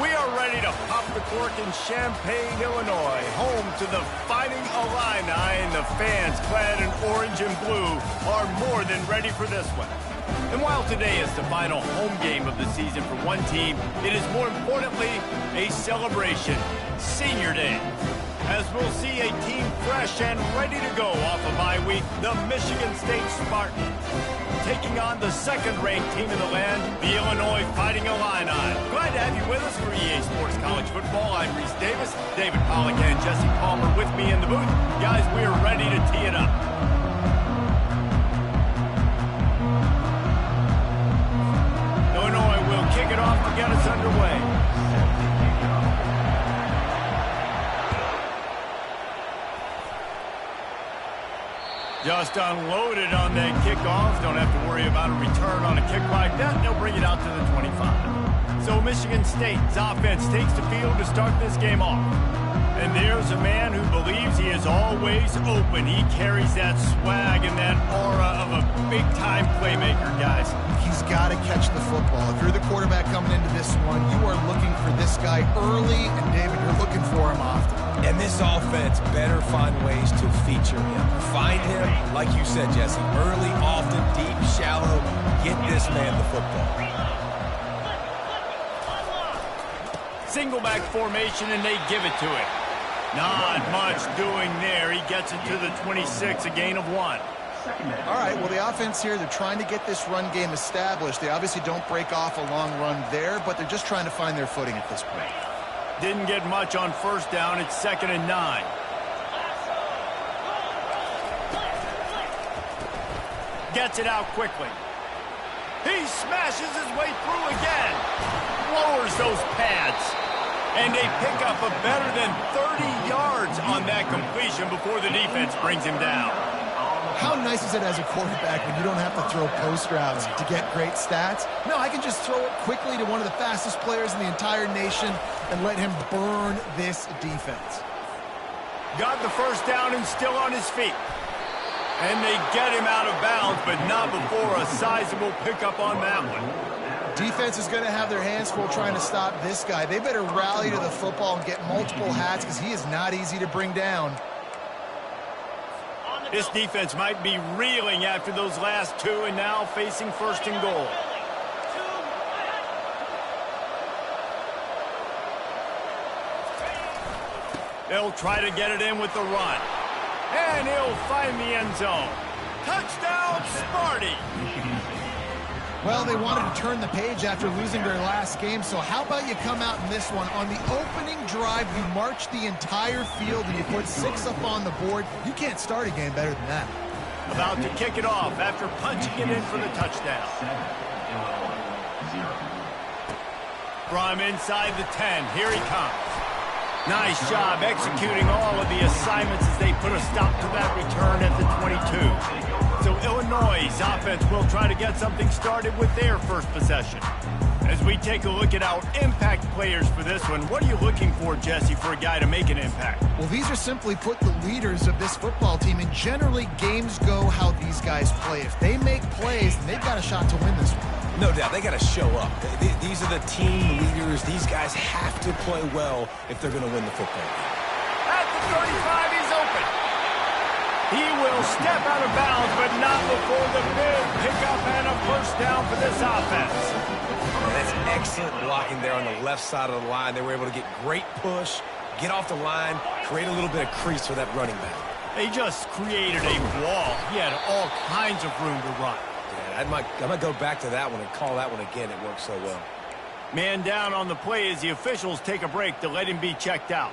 We are ready to pop the cork in Champaign, Illinois, home to the Fighting Illini, and the fans clad in orange and blue are more than ready for this one. And while today is the final home game of the season for one team, it is more importantly a celebration, Senior Day. As we'll see a team fresh and ready to go off of bye week, the Michigan State Spartans, taking on the second-ranked team in the land, the Illinois Fighting Illini. Glad to have you with us for EA Sports College Football. I'm Reese Davis, David Pollack and Jesse Palmer with me in the booth. Guys, we are ready to tee it up. Illinois will kick it off to get us underway. Just unloaded on that kickoff. Don't have to worry about a return on a kick like that. They'll bring it out to the 25. So Michigan State's offense takes the field to start this game off. And there's a man who believes he is always open. He carries that swag and that aura of a big-time playmaker, guys. He's got to catch the football. If you're the quarterback coming into this one, you are looking for this guy early, and David, you're looking for him often. And this offense better find ways to feature him. Find him, like you said, Jesse, early, often, deep, shallow. Get this man the football. Single back formation, and they give it to him. Not much doing there. He gets it to the 26, a gain of 1. All right, well, the offense here, they're trying to get this run game established. They obviously don't break off a long run there, but they're just trying to find their footing at this point. Didn't get much on first down. It's 2nd and 9. Gets it out quickly. He smashes his way through again. Lowers those pads. And they pick up a better than 30 yards on that completion before the defense brings him down. How nice is it as a quarterback when you don't have to throw post routes to get great stats? No, I can just throw it quickly to one of the fastest players in the entire nation and let him burn this defense. Got the first down and still on his feet. And they get him out of bounds, but not before a sizable pickup on that one. Defense is going to have their hands full trying to stop this guy. They better rally to the football and get multiple hats because he is not easy to bring down. This defense might be reeling after those last two and now facing 1st and goal. They'll try to get it in with the run. And he'll find the end zone. Touchdown, Sparty! Well, they wanted to turn the page after losing their last game, so how about you come out in this one? On the opening drive, you march the entire field and you put 6 up on the board. You can't start a game better than that. About to kick it off after punching it in for the touchdown. From inside the 10, here he comes. Nice job executing all of the assignments as they put a stop to that return at the 22. So Illinois' offense will try to get something started with their first possession. As we take a look at our impact players for this one, what are you looking for, Jesse, for a guy to make an impact? Well, these are simply put the leaders of this football team, and generally games go how these guys play. If they make plays, then they've got a shot to win this one. No doubt, they got to show up. These are the team leaders. These guys have to play well if they're going to win the football game. At the 35, he's open. He will step out of bounds, but not before the big pickup and a first down for this offense. That's excellent blocking there on the left side of the line. They were able to get great push, get off the line, create a little bit of crease for that running back. They just created a wall. He had all kinds of room to run. Yeah, I might go back to that one and call that one again. It worked so well. Man down on the play as the officials take a break to let him be checked out.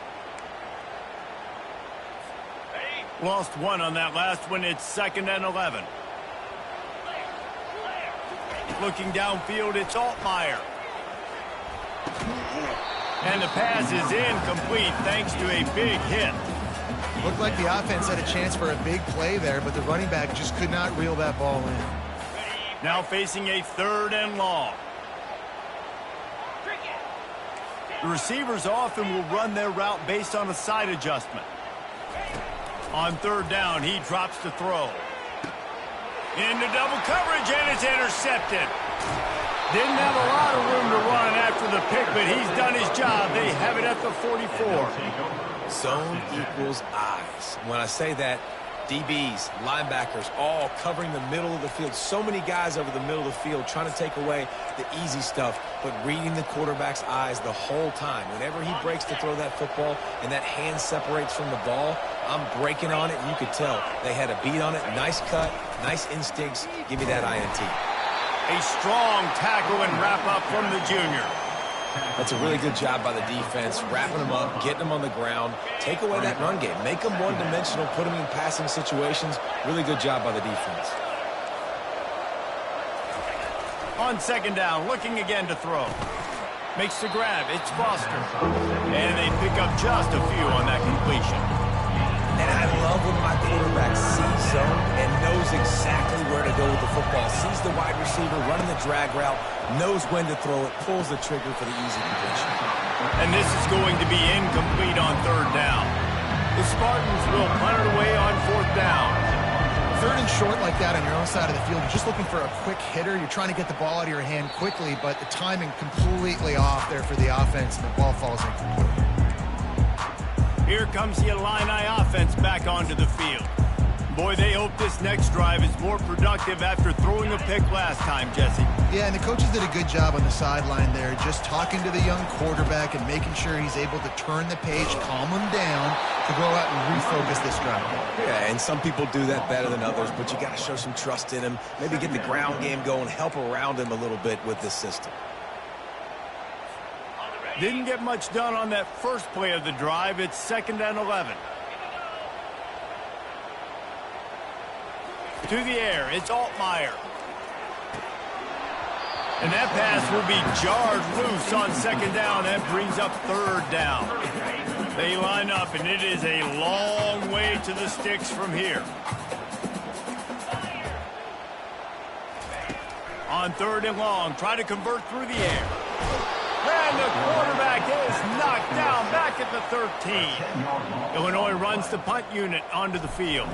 Lost one on that last one. It's 2nd and 11. Looking downfield, it's Altmaier. And the pass is incomplete thanks to a big hit. Looked like the offense had a chance for a big play there, but the running back just could not reel that ball in. Now facing a 3rd and long. The receivers often will run their route based on a side adjustment. On 3rd down, he drops to throw. Into double coverage, and it's intercepted. Didn't have a lot of room to run after the pick, but he's done his job. They have it at the 44. Zone equals eyes. When I say that, DBs, linebackers, all covering the middle of the field. So many guys over the middle of the field trying to take away the easy stuff, but reading the quarterback's eyes the whole time. Whenever he breaks to throw that football and that hand separates from the ball, I'm breaking on it, and you could tell they had a beat on it. Nice cut, nice instincts. Give me that INT. A strong tackle and wrap-up from the junior. That's a really good job by the defense, wrapping them up, getting them on the ground. Take away that run game. Make them one-dimensional, put them in passing situations. Really good job by the defense. On second down, looking again to throw. Makes the grab. It's Foster. And they pick up just a few on that completion. And I love when my quarterback sees zone and knows exactly where to go with the football. Sees the wide receiver running the drag route, knows when to throw it, pulls the trigger for the easy completion. And this is going to be incomplete on third down. The Spartans will punt it away on fourth down. Third and short like that on your own side of the field, you're just looking for a quick hitter. You're trying to get the ball out of your hand quickly, but the timing completely off there for the offense, and the ball falls incomplete. Here comes the Illini offense back onto the field. Boy, they hope this next drive is more productive after throwing a pick last time, Jesse. Yeah, and the coaches did a good job on the sideline there, just talking to the young quarterback and making sure he's able to turn the page, calm him down, to go out and refocus this drive. Yeah, and some people do that better than others, but you got to show some trust in him, maybe get the ground game going, help around him a little bit with this system. Didn't get much done on that first play of the drive. It's 2nd and 11. To the air, it's Altmaier. And that pass will be jarred loose on second down. That brings up third down. They line up, and it is a long way to the sticks from here. On third and long, try to convert through the air. And the quarterback is knocked down back at the 13. Illinois runs the punt unit onto the field.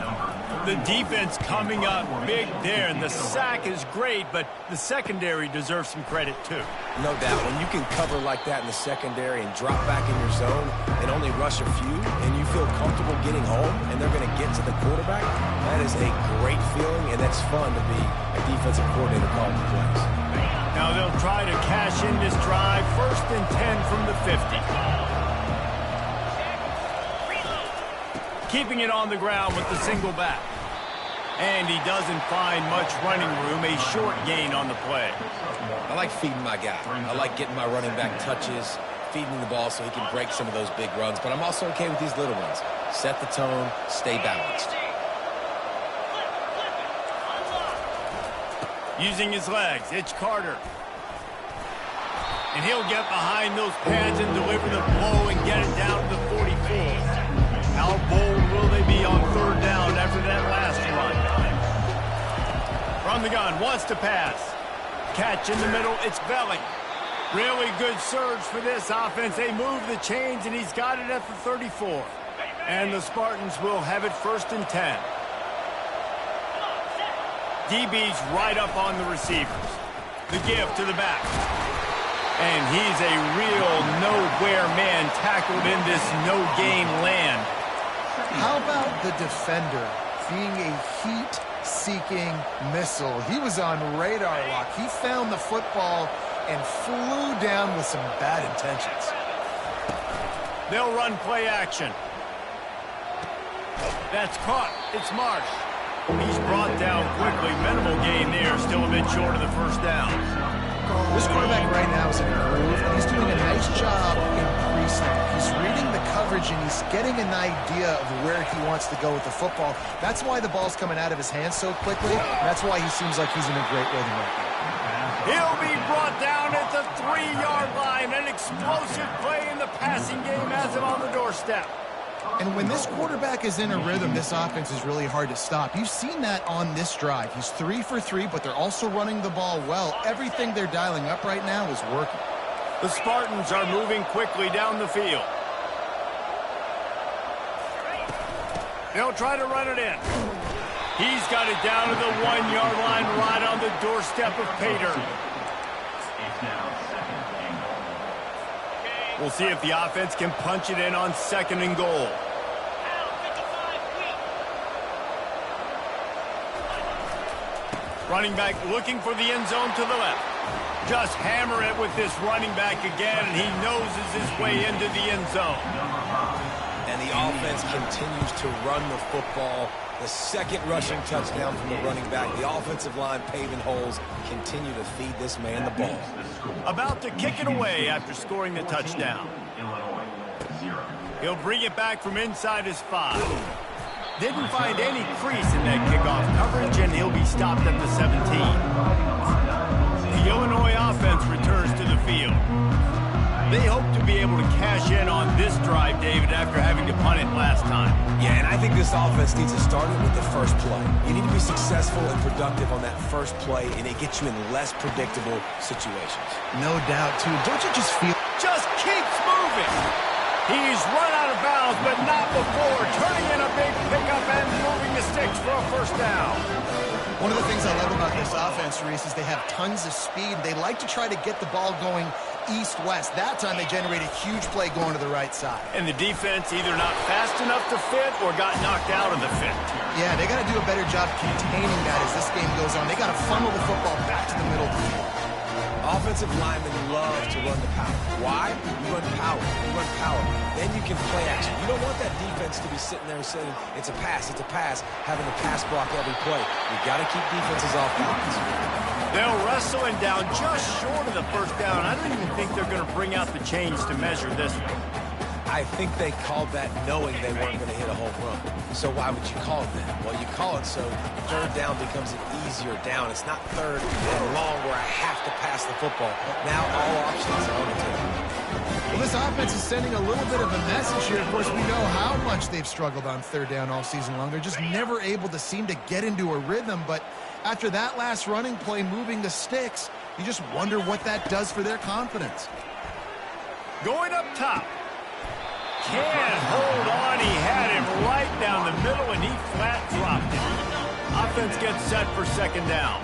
The defense coming up big there, and the sack is great, but the secondary deserves some credit too. No doubt. When you can cover like that in the secondary and drop back in your zone and only rush a few, and you feel comfortable getting home, and they're going to get to the quarterback, that is a great feeling, and that's fun to be a defensive coordinator calling the plays. Now they'll try to cash in this drive. 1st and 10 from the 50. Keeping it on the ground with the single back. And he doesn't find much running room. A short gain on the play. I like feeding my guy. I like getting my running back touches, feeding the ball so he can break some of those big runs. But I'm also okay with these little ones. Set the tone, stay balanced. Using his legs, it's Carter. And he'll get behind those pads and deliver the blow and get it down to the 44. How bold will they be on third down after that last run? From the gun, wants to pass. Catch in the middle, it's Belling. Really good surge for this offense. They move the chains, and he's got it at the 34. And the Spartans will have it 1st and 10. DB's right up on the receivers. The give to the back. And he's a real nowhere man tackled in this no-gain land. How about the defender being a heat-seeking missile? He was on radar lock. He found the football and flew down with some bad intentions. They'll run play action. That's caught. It's Marsh. He's brought down quickly. Minimal gain there. Still a bit short of the 1st down. This quarterback right now is in a groove, and he's doing a nice job in pre-snap. He's reading the coverage, and he's getting an idea of where he wants to go with the football. That's why the ball's coming out of his hands so quickly. That's why he seems like he's in a great rhythm right now. He'll be brought down at the 3-yard line. An explosive play in the passing game has him on the doorstep. And when this quarterback is in a rhythm, this offense is really hard to stop. You've seen that on this drive. He's 3 for 3, but they're also running the ball well. Everything they're dialing up right now is working. The Spartans are moving quickly down the field. They'll try to run it in. He's got it down to the 1-yard line right on the doorstep of Pater. We'll see if the offense can punch it in on 2nd and goal. Running back looking for the end zone to the left. Just hammer it with this running back again, and he noses his way into the end zone. And the offense continues to run the football. The 2nd rushing touchdown from the running back. The offensive line paving holes, continue to feed this man the ball. About to kick it away after scoring the touchdown. He'll bring it back from inside his 5. Didn't find any crease in that kickoff coverage, and he'll be stopped at the 17. The Illinois offense returns to the field. They hope to be able to cash in on this drive, David, after having to punt it last time. Yeah, and I think this offense needs to start it with the first play. You need to be successful and productive on that first play, and it gets you in less predictable situations. No doubt, too. Don't you just feel... Just keeps moving. He's run out of bounds, but not before turning in a big pickup and moving the sticks for a first down. One of the things I love about this offense, Reese, is they have tons of speed. They like to try to get the ball going east-west. That time they generate a huge play going to the right side. And the defense either not fast enough to fit or got knocked out of the fit. Yeah, they got to do a better job containing that as this game goes on. They got to funnel the football back to the middle of the field. Offensive linemen love to run the power. Why? You run power. You run power. Then you can play action. You don't want that defense to be sitting there saying, it's a pass, having to pass block every play. You got to keep defenses off balance. They'll wrestle him down just short of the first down. I don't even think they're going to bring out the chains to measure this one. I think they called that knowing they weren't going to hit a home run. So why would you call it that? Well, you call it so 3rd down becomes an easier down. It's not 3rd and long where I have to pass the football. Now all options are on the table. Well, this offense is sending a little bit of a message here. Of course, we know how much they've struggled on 3rd down all season long. They're just never able to seem to get into a rhythm. But after that last running play, moving the sticks, you just wonder what that does for their confidence. Going up top. Can't hold on. He had him right down the middle, and he flat dropped it. Offense gets set for 2nd down.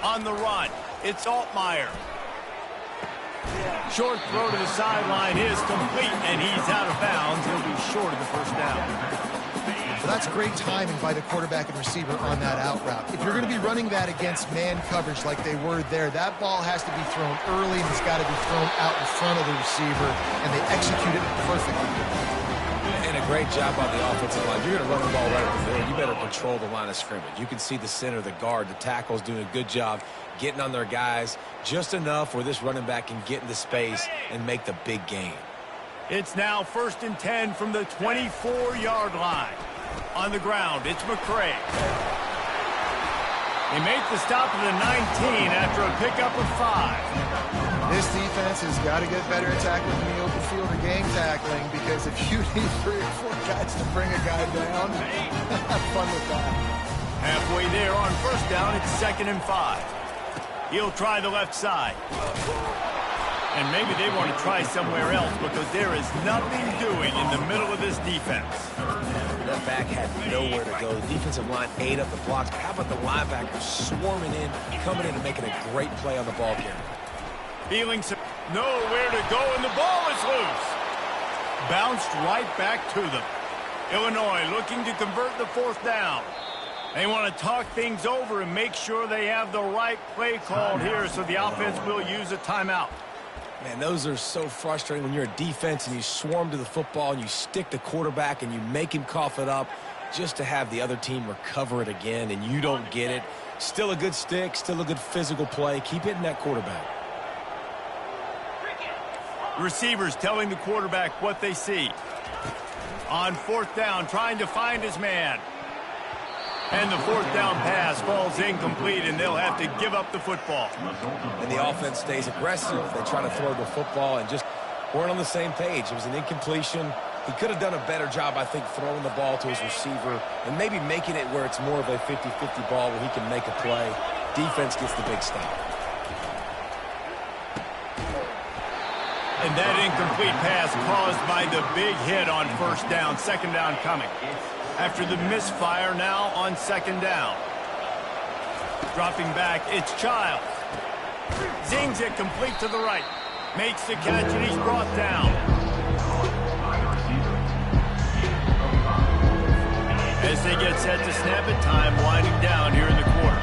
On the run, it's Altmaier. Short throw to the sideline is complete, and he's out of bounds. He'll be short of the first down. So that's great timing by the quarterback and receiver on that out route. If you're going to be running that against man coverage like they were there, that ball has to be thrown early and it's got to be thrown out in front of the receiver, and they execute it perfectly. And a great job on the offensive line. You're going to run the ball right up the middle. You better control the line of scrimmage. You can see the center, the guard, the tackle's doing a good job getting on their guys just enough where this running back can get into space and make the big game. It's now 1st and 10 from the 24-yard line. On the ground, it's McCray. They make the stop at the 19 after a pickup of 5. This defense has got to get better at tackling in the open field or game tackling, because if you need 3 or 4 guys to bring a guy down, have fun with that. Halfway there on first down, it's 2nd and 5. He'll try the left side. And maybe they want to try somewhere else because there is nothing doing in the middle of this defense. That back had nowhere to go. The defensive line ate up the blocks. But how about the linebackers swarming in, coming in and making a great play on the ball carrier? Feeling some nowhere to go, and the ball is loose. Bounced right back to them. Illinois looking to convert the 4th down. They want to talk things over and make sure they have the right play called here, so the offense will use a timeout. Man, those are so frustrating when you're a defense and you swarm to the football and you stick the quarterback and you make him cough it up just to have the other team recover it again and you don't get it. Still a good stick, still a good physical play. Keep hitting that quarterback. The receivers telling the quarterback what they see. On 4th down, trying to find his man. And the 4th down pass falls incomplete, and they'll have to give up the football. And the offense stays aggressive. They try to throw the football and just weren't on the same page. It was an incompletion. He could have done a better job, I think, throwing the ball to his receiver and maybe making it where it's more of a 50-50 ball where he can make a play. Defense gets the big stop. And that incomplete pass caused by the big hit on first down. 2nd down coming. After the misfire, now on 2nd down. Dropping back, it's Childs. Zings it complete to the right. Makes the catch, and he's brought down. As they get set to snap it, time winding down here in the quarter.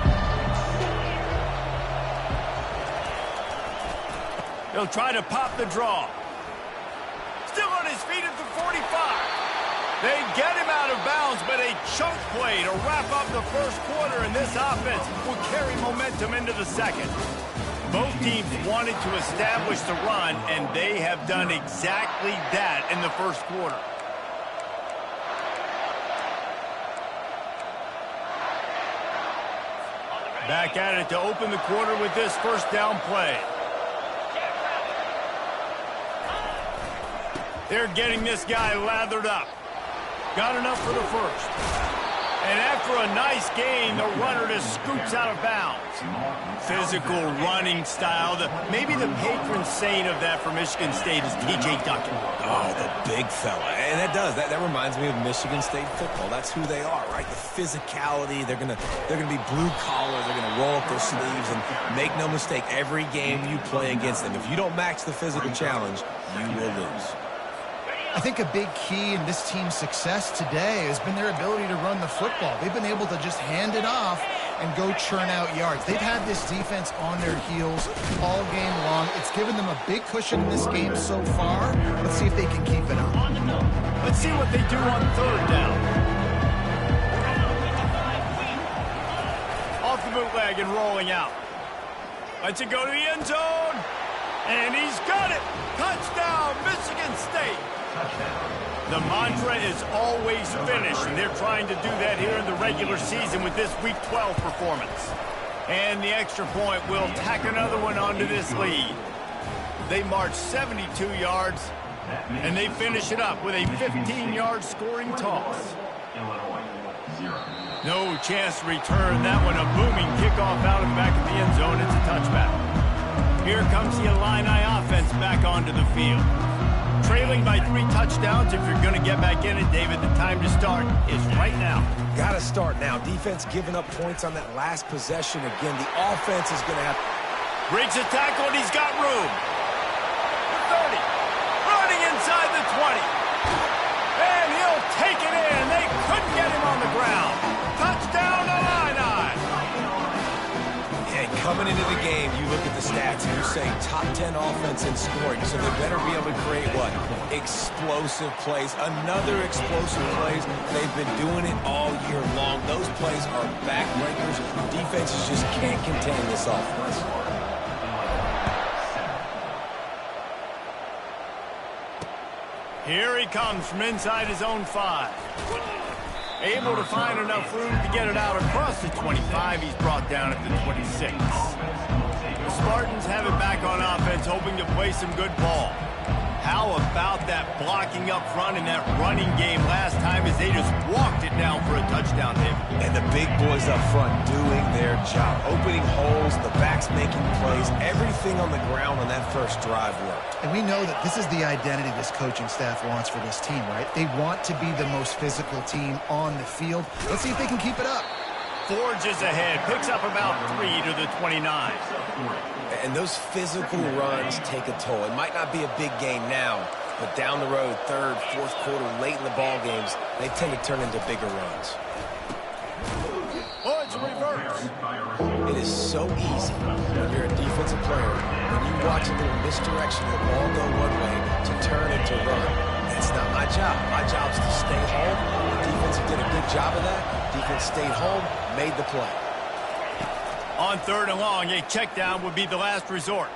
He'll try to pop the draw. Still on his feet at the 45. They get him out of bounds, but a chunk play to wrap up the first quarter, and this offense will carry momentum into the second. Both teams wanted to establish the run, and they have done exactly that in the first quarter. Back at it to open the quarter with this first down play. They're getting this guy lathered up. Got enough for the first. And after a nice gain, the runner just scoops out of bounds. Physical running style. Maybe the patron saint of that for Michigan State is T.J. Duckett. Oh, the big fella. And that reminds me of Michigan State football. That's who they are, right? The physicality. They're gonna be blue collar. They're gonna roll up their sleeves, and make no mistake, every game you play against them, if you don't match the physical challenge, you will lose. I think a big key in this team's success today has been their ability to run the football. They've been able to just hand it off and go churn out yards. They've had this defense on their heels all game long. It's given them a big cushion in this game so far. Let's see if they can keep it up. Let's see what they do on third down. Off the bootleg and rolling out. Lets it go to the end zone. And he's got it. Touchdown, Michigan State. The mantra is always finish, and they're trying to do that here in the regular season with this Week 12 performance. And the extra point will tack another one onto this lead. They march 72 yards, and they finish it up with a 15-yard scoring toss. No chance to return that one. A booming kickoff out of the back of the end zone. It's a touchback. Here comes the Illini offense back onto the field. Trailing by 3 touchdowns. If you're going to get back in it, David, the time to start is right now. Got to start now. Defense giving up points on that last possession. Again, the offense is going to have... Breaks a tackle, and he's got room. The 30. Running inside the 20. And he'll take it in. They couldn't get him on the ground. Touchdown, Illini. And coming into the game, you look at the stats, and you're saying top 10 offense in scoring, so they better be able to create what? Explosive plays. Another explosive plays. They've been doing it all year long. Those plays are backbreakers. Defenses just can't contain this offense. Here he comes from inside his own 5. Able to find enough room to get it out across the 25. He's brought down at the 26. The Spartans have it back on offense, hoping to play some good ball. How about that blocking up front in that running game last time as they just walked it down for a touchdown, David? And the big boys up front doing their job. Opening holes, the backs making plays. Everything on the ground on that first drive worked. And we know that this is the identity this coaching staff wants for this team, right? They want to be the most physical team on the field. Let's see if they can keep it up. Forges ahead, picks up about 3 to the 29. And those physical runs take a toll. It might not be a big game now, but down the road, third, fourth quarter, late in the ball games, they tend to turn into bigger runs. Oh, it's a reverse. It is so easy when you're a defensive player, when you watch a little misdirection, the ball go one way, to turn and to run. That's not my job. My job is to stay home. The defense did a good job of that. Defense stayed home, made the play. On third and long, a check down would be the last resort.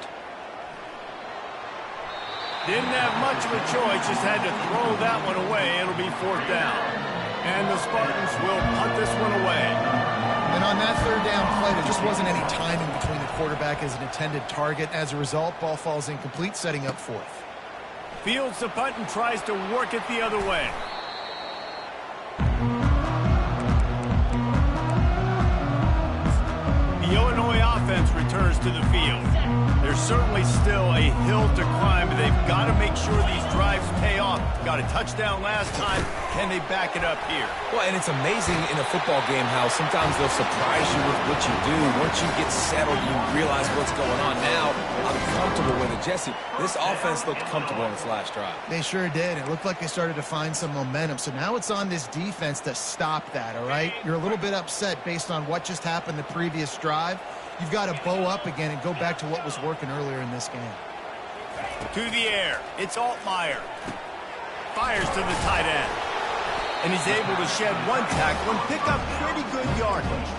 Didn't have much of a choice, just had to throw that one away. It'll be fourth down. And the Spartans will punt this one away. And on that third down play, there just wasn't any timing between the quarterback as an intended target. As a result, ball falls incomplete, setting up fourth. Fields the punt and tries to work it the other way. The Illinois offense offense returns to the field. There's certainly still a hill to climb, but they've got to make sure these drives pay off. Got a touchdown last time. Can they back it up here? Well, and it's amazing in a football game how sometimes they'll surprise you with what you do. Once you get settled, you realize what's going on. Now, I'm comfortable with it. Jesse, this offense looked comfortable on its last drive. They sure did. It looked like they started to find some momentum. So now it's on this defense to stop that, all right? You're a little bit upset based on what just happened the previous drive. You've got to bow up again and go back to what was working earlier in this game. To the air. It's Altmaier. Fires to the tight end. And he's able to shed one tackle and pick up pretty good yardage.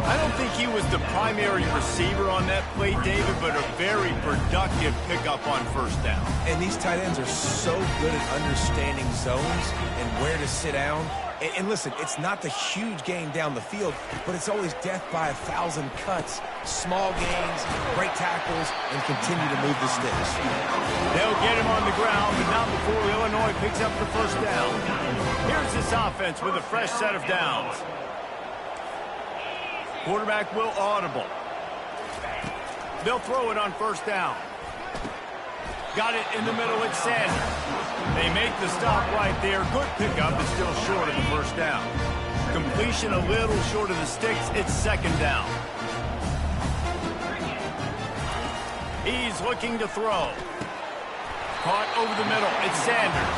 I don't think he was the primary receiver on that play, David, but a very productive pickup on first down. And these tight ends are so good at understanding zones and where to sit down. And listen, it's not the huge gain down the field, but it's always death by 1,000 cuts. Small gains, break tackles, and continue to move the sticks. They'll get him on the ground, but not before Illinois picks up the first down. Here's this offense with a fresh set of downs. Quarterback will audible. They'll throw it on first down. Got it in the middle, it's Sanders. They make the stop right there. Good pickup, is still short of the first down. Completion a little short of the sticks. It's second down. He's looking to throw. Caught over the middle. It's Sanders.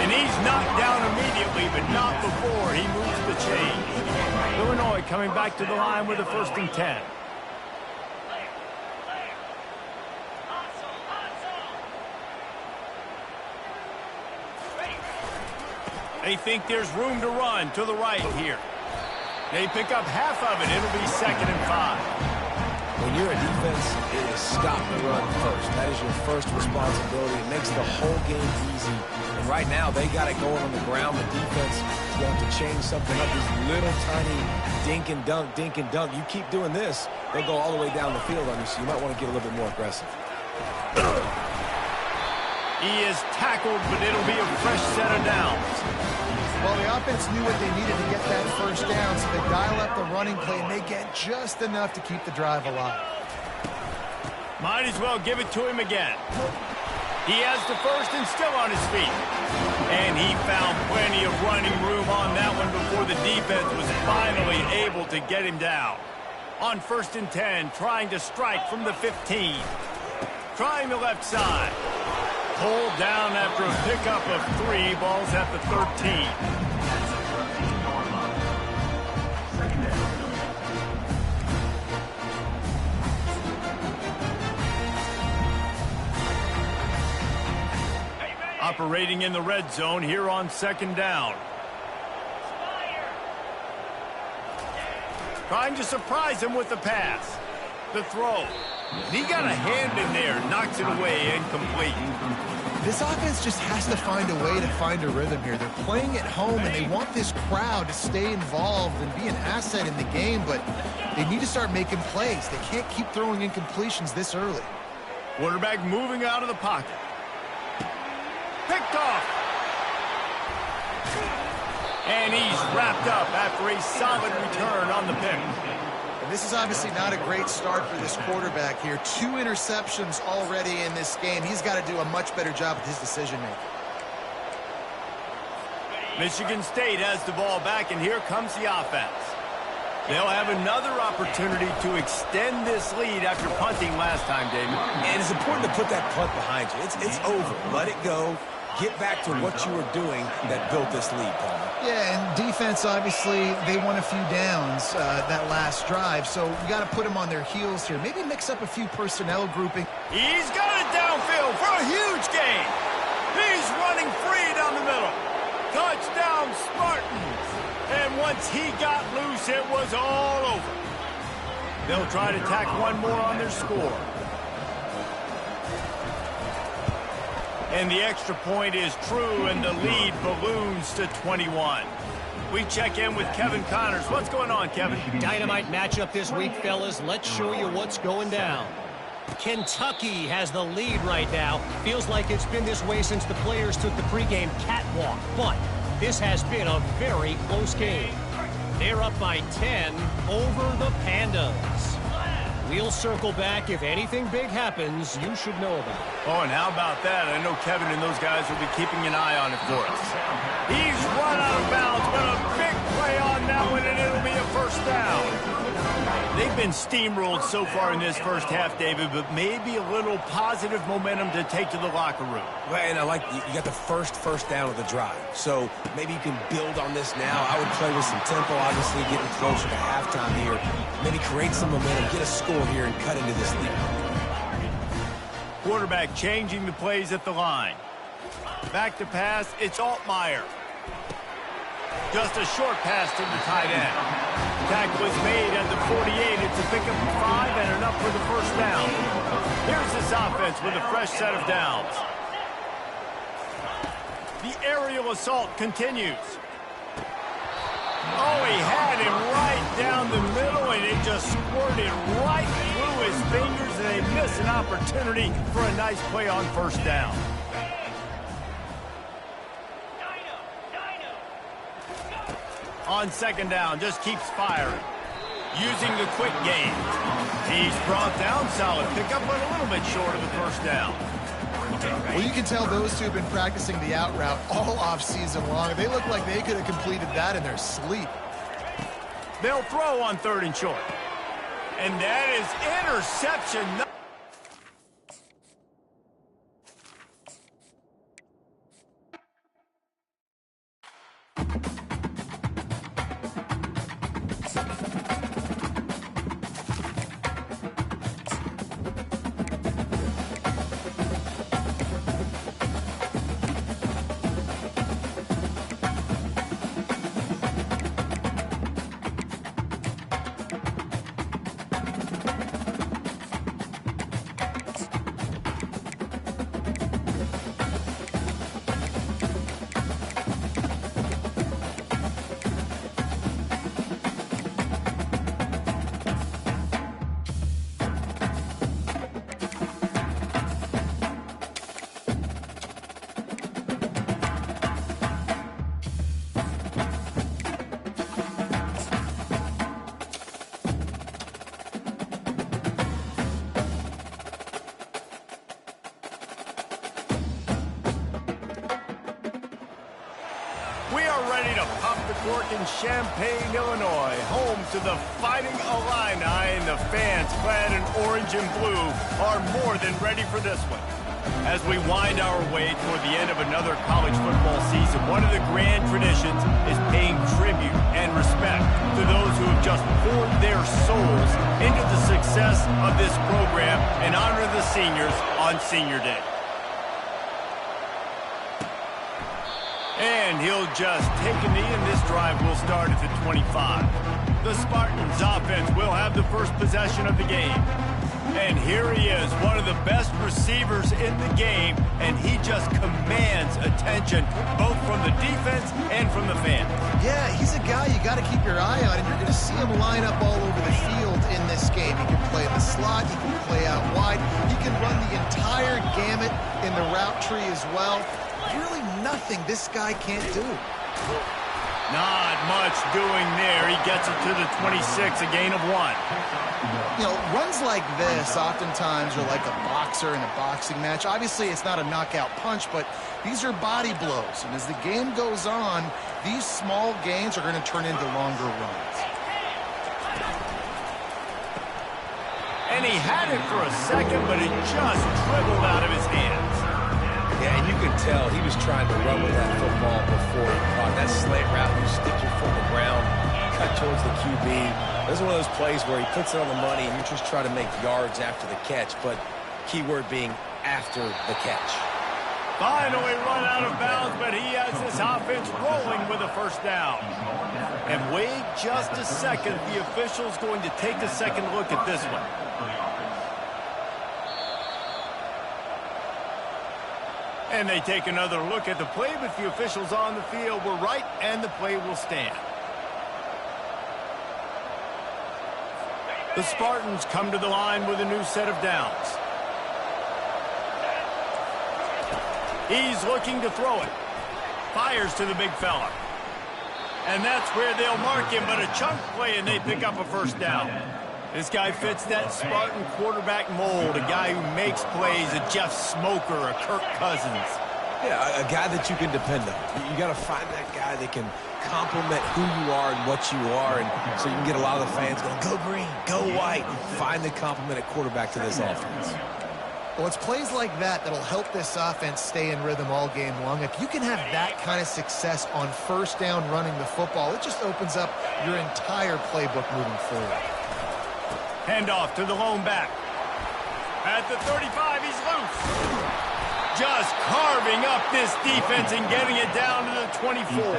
And he's knocked down immediately, but not before he moves the chain. Illinois coming back to the line with a 1st and 10. They think there's room to run to the right here. They pick up half of it. It'll be 2nd and 5. When you're a defense, it is stop the run first. That is your first responsibility. It makes the whole game easy. And right now, they got it going on the ground. The defense is going to change something up. These little tiny dink and dunk, dink and dunk. You keep doing this, they'll go all the way down the field on you, so you might want to get a little bit more aggressive. He is tackled, but it'll be a fresh set of downs. Well, the offense knew what they needed to get that first down, so they dial up the running play, and they get just enough to keep the drive alive. Might as well give it to him again. He has the first and still on his feet. And he found plenty of running room on that one before the defense was finally able to get him down. On 1st and 10, trying to strike from the 15. Trying the left side. Pulled down after a pickup of 3. Balls at the 13. Operating in the red zone here on 2nd down. Trying to surprise him with the pass. The throw. He got a hand in there, knocks it away, incomplete. This offense just has to find a way to find a rhythm here. They're playing at home, and they want this crowd to stay involved and be an asset in the game, but they need to start making plays. They can't keep throwing incompletions this early. Quarterback moving out of the pocket. Picked off. And he's wrapped up after a solid return on the pick. And this is obviously not a great start for this quarterback here. 2 interceptions already in this game. He's got to do a much better job with his decision-making. Michigan State has the ball back, and here comes the offense. They'll have another opportunity to extend this lead after punting last time, David. And it's important to put that punt behind you. It's over. Let it go. Get back to what you were doing that built this lead, Paul. Yeah, and defense, obviously, they won a few downs that last drive, so you got to put them on their heels here. Maybe mix up a few personnel grouping. He's got it downfield for a huge gain. He's running free down the middle. Touchdown, Spartans. And once he got loose, it was all over. They'll try to tack one more on their score. And the extra point is true, and the lead balloons to 21. We check in with Kevin Connors. What's going on, Kevin? Dynamite matchup this week, fellas. Let's show you what's going down. Kentucky has the lead right now. Feels like it's been this way since the players took the pregame catwalk. But this has been a very close game. They're up by 10 over the Pandas. We'll circle back. If anything big happens, you should know about it. Oh, and how about that? I know Kevin and those guys will be keeping an eye on it for us. He's run out of bounds, but a big play on that one, and it'll be a first down. They've been steamrolled so far in this first half, David, but maybe a little positive momentum to take to the locker room. Well, and I like you got the first down of the drive. So maybe you can build on this now. I would play with some tempo, obviously getting closer to halftime here. Maybe create some momentum, get a score here, and cut into this lead. Quarterback changing the plays at the line. Back to pass, it's Altmaier. Just a short pass to the tight end. Tackle is made at the 48. It's a pickup of 5 and enough for the first down. Here's this offense with a fresh set of downs. The aerial assault continues. Oh, he had him right down the middle, and it just squirted right through his fingers, and they miss an opportunity for a nice play on first down. On second down, just keeps firing. Using the quick game. He's brought down, solid pickup, but a little bit short of the first down. Well, you can tell those two have been practicing the out route all off-season long. They look like they could have completed that in their sleep. They'll throw on 3rd and short. And that is interception. In Champaign, Illinois, home to the Fighting Illini, and the fans clad in orange and blue are more than ready for this one. As we wind our way toward the end of another college football season, one of the grand traditions is paying tribute and respect to those who have just poured their souls into the success of this program and honor the seniors on Senior Day. And he'll just take a knee, and this drive will start at the 25. The Spartans offense will have the first possession of the game. And here he is, one of the best receivers in the game, and he just commands attention both from the defense and from the fans. Yeah, he's a guy you got to keep your eye on, and you're going to see him line up all over the field in this game. He can play in the slot, he can play out wide, he can run the entire gamut in the route tree as well. Really nothing this guy can't do. Not much doing there. He gets it to the 26, a gain of 1. You know, runs like this oftentimes are like a boxer in a boxing match. Obviously, it's not a knockout punch, but these are body blows. And as the game goes on, these small gains are going to turn into longer runs. And he had it for a second, but it just dribbled out of his hands. Yeah, and you can tell he was trying to run with that football before he caught that slant route. You stick your foot in the ground, cut towards the QB. This is one of those plays where he puts it on the money and you're just trying to make yards after the catch, but keyword being after the catch. Finally run out of bounds, but he has this offense rolling with a first down. And wait just a second. The official's going to take a second look at this one. And they take another look at the play, but the officials on the field were right, and the play will stand. The Spartans come to the line with a new set of downs. He's looking to throw it. Fires to the big fella. And that's where they'll mark him, but a chunk play, and they pick up a first down. This guy fits that Spartan quarterback mold, a guy who makes plays, a Jeff Smoker, a Kirk Cousins. Yeah, a guy that you can depend on. You got to find that guy that can complement who you are and what you are, and so you can get a lot of the fans going, go green, go white, find the complement at quarterback to this offense. Well, it's plays like that that'll help this offense stay in rhythm all game long. If you can have that kind of success on first down running the football, it just opens up your entire playbook moving forward. Handoff to the lone back. At the 35, he's loose. Just carving up this defense and getting it down to the 24.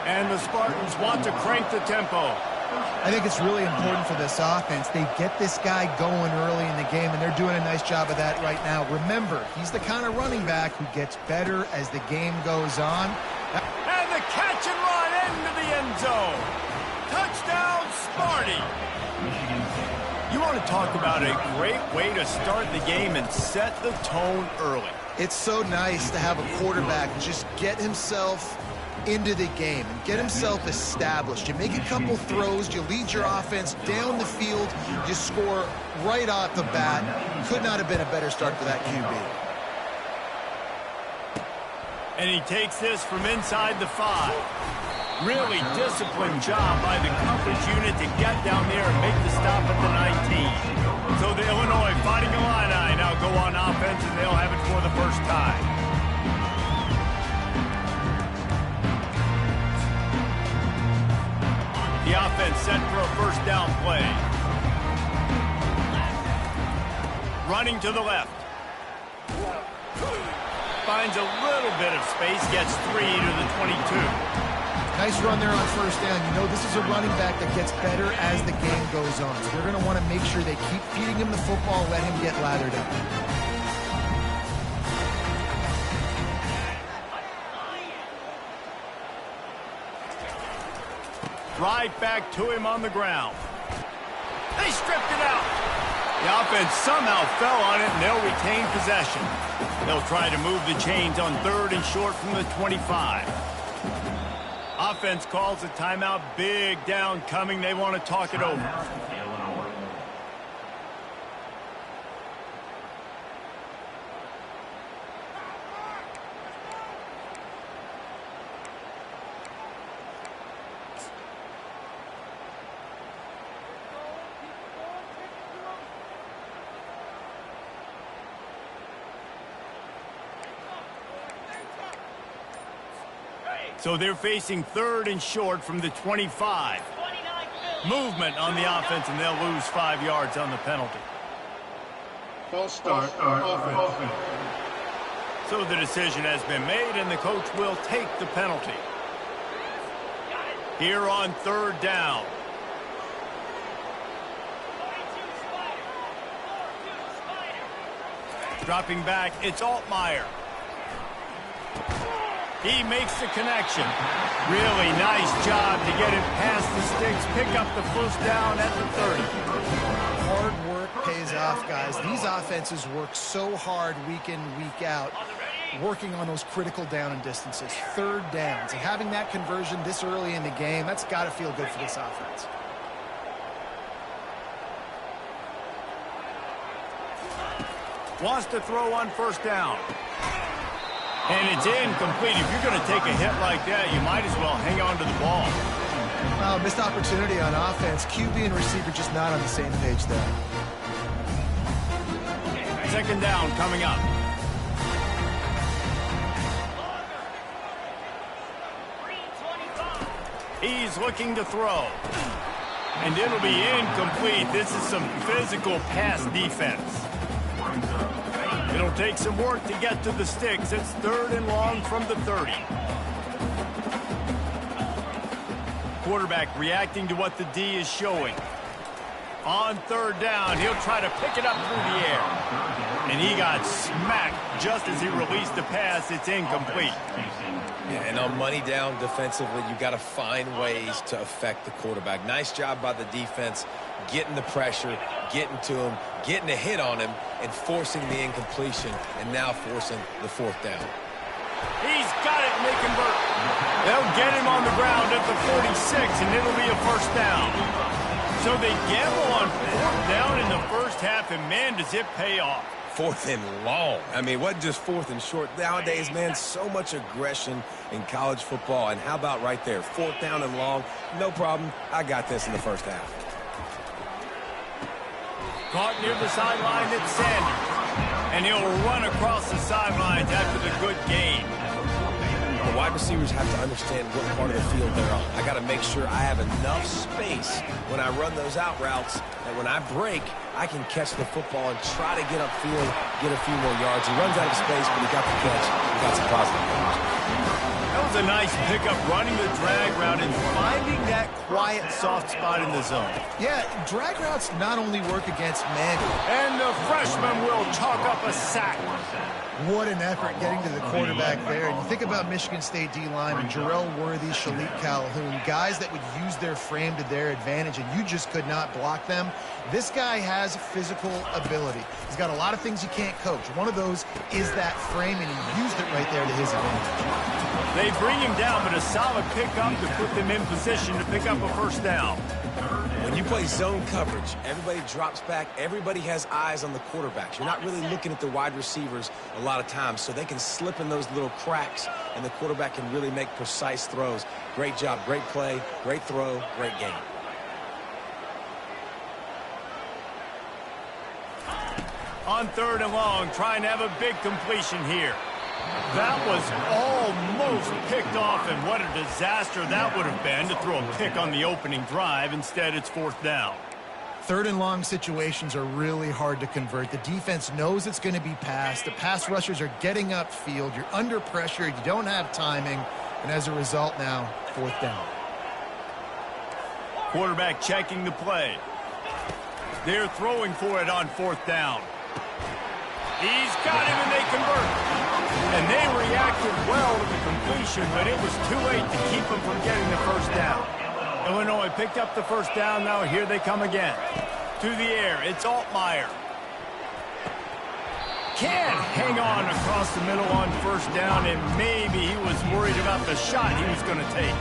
And the Spartans want to crank the tempo. I think it's really important for this offense. They get this guy going early in the game, and they're doing a nice job of that right now. Remember, he's the kind of running back who gets better as the game goes on. And the catch and run into the end zone. Touchdown, Sparty. You want to talk about a great way to start the game and set the tone early. It's so nice to have a quarterback just get himself into the game and get himself established. You make a couple throws, you lead your offense down the field, you score right off the bat. Could not have been a better start for that QB. And he takes this from inside the 5. Really disciplined job by the coverage unit to get down there and make the stop at the 19. So the Illinois Fighting Illini now go on offense, and they'll have it for the first time. The offense set for a first down play. Running to the left. Finds a little bit of space, gets 3 to the 22. Nice run there on first down. You know this is a running back that gets better as the game goes on. So they're going to want to make sure they keep feeding him the football, let him get lathered up. Right back to him on the ground. They stripped it out. The offense somehow fell on it, and they'll retain possession. They'll try to move the chains on 3rd and short from the 25. Offense calls a timeout. Big down coming. They want to talk it over. So they're facing 3rd and short from the 25. Movement on the offense, and they'll lose 5 yards on the penalty. False start, offense. So the decision has been made, and the coach will take the penalty. Here on 3rd down. Dropping back, it's Altmaier. He makes the connection. Really nice job to get it past the sticks, pick up the first down at the 30. Hard work pays off, guys. These offenses work so hard week in, week out, working on those critical down and distances, 3rd downs. And having that conversion this early in the game, that's got to feel good for this offense. Wants to throw on first down. And it's incomplete. If you're going to take a hit like that, you might as well hang on to the ball. Missed opportunity on offense. QB and receiver just not on the same page there. 2nd down coming up. He's looking to throw. And it'll be incomplete. This is some physical pass defense. It'll take some work to get to the sticks. It's 3rd and long from the 30. Quarterback reacting to what the D is showing. On 3rd down, he'll try to pick it up through the air. And he got smacked just as he released the pass. It's incomplete. Yeah, and on money down defensively, you got to find ways to affect the quarterback. Nice job by the defense, getting the pressure, getting to him, getting a hit on him, and forcing the incompletion, and now forcing the 4th down. He's got it, and they convert. They'll get him on the ground at the 46, and it'll be a first down. So they gamble on 4th down in the first half, and man, does it pay off. 4th and long. I mean, what just 4th and short? Nowadays, man, so much aggression in college football. And how about right there? 4th down and long. No problem. I got this in the first half. Caught near the sideline, it's Sanders. And he'll run across the sidelines after the good gain. The wide receivers have to understand what part of the field they're on. I got to make sure I have enough space when I run those out routes that when I break, I can catch the football and try to get upfield, get a few more yards. He runs out of space, but he got the catch. He got some positive yards. That was a nice pickup, running the drag route and finding that quiet, soft spot in the zone. Yeah, drag routes not only work against man. And the freshman will chalk up a sack. What an effort getting to the quarterback there. And you think about Michigan State D-linemen, Jarrell Worthy, Shalik Calhoun, guys that would use their frame to their advantage, and you just could not block them. This guy has physical ability. He's got a lot of things you can't coach. One of those is that frame, and he used it right there to his advantage. They bring him down, but a solid pickup to put them in position to pick up a first down. When you play zone coverage, everybody drops back. Everybody has eyes on the quarterbacks. You're not really looking at the wide receivers a lot of times, so they can slip in those little cracks, and the quarterback can really make precise throws. Great job, great play, great throw, great game. On 3rd and long, trying to have a big completion here. That was almost picked off, and what a disaster that would have been to throw a pick on the opening drive. Instead, it's 4th down. 3rd and long situations are really hard to convert. The defense knows it's going to be passed. The pass rushers are getting upfield. You're under pressure. You don't have timing. And as a result now, 4th down. Quarterback checking the play. They're throwing for it on 4th down. He's got him, and they convert. And they reacted well to the completion, but it was too late to keep them from getting the first down. Illinois picked up the first down. Now here they come again. To the air, it's Altmaier. Can't hang on across the middle on 1st down, and maybe he was worried about the shot he was going to take.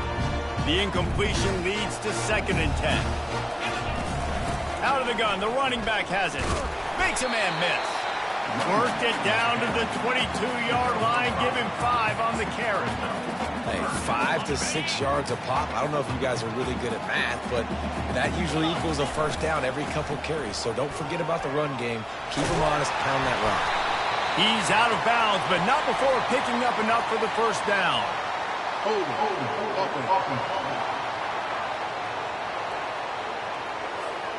The incompletion leads to 2nd and 10. Out of the gun, the running back has it. Makes a man miss. Worked it down to the 22-yard line. Give him 5 on the carry. Hey, 5 to 6 yards a pop. I don't know if you guys are really good at math, but that usually equals a first down every couple carries. So don't forget about the run game. Keep them honest, pound that run. He's out of bounds, but not before picking up enough for the first down.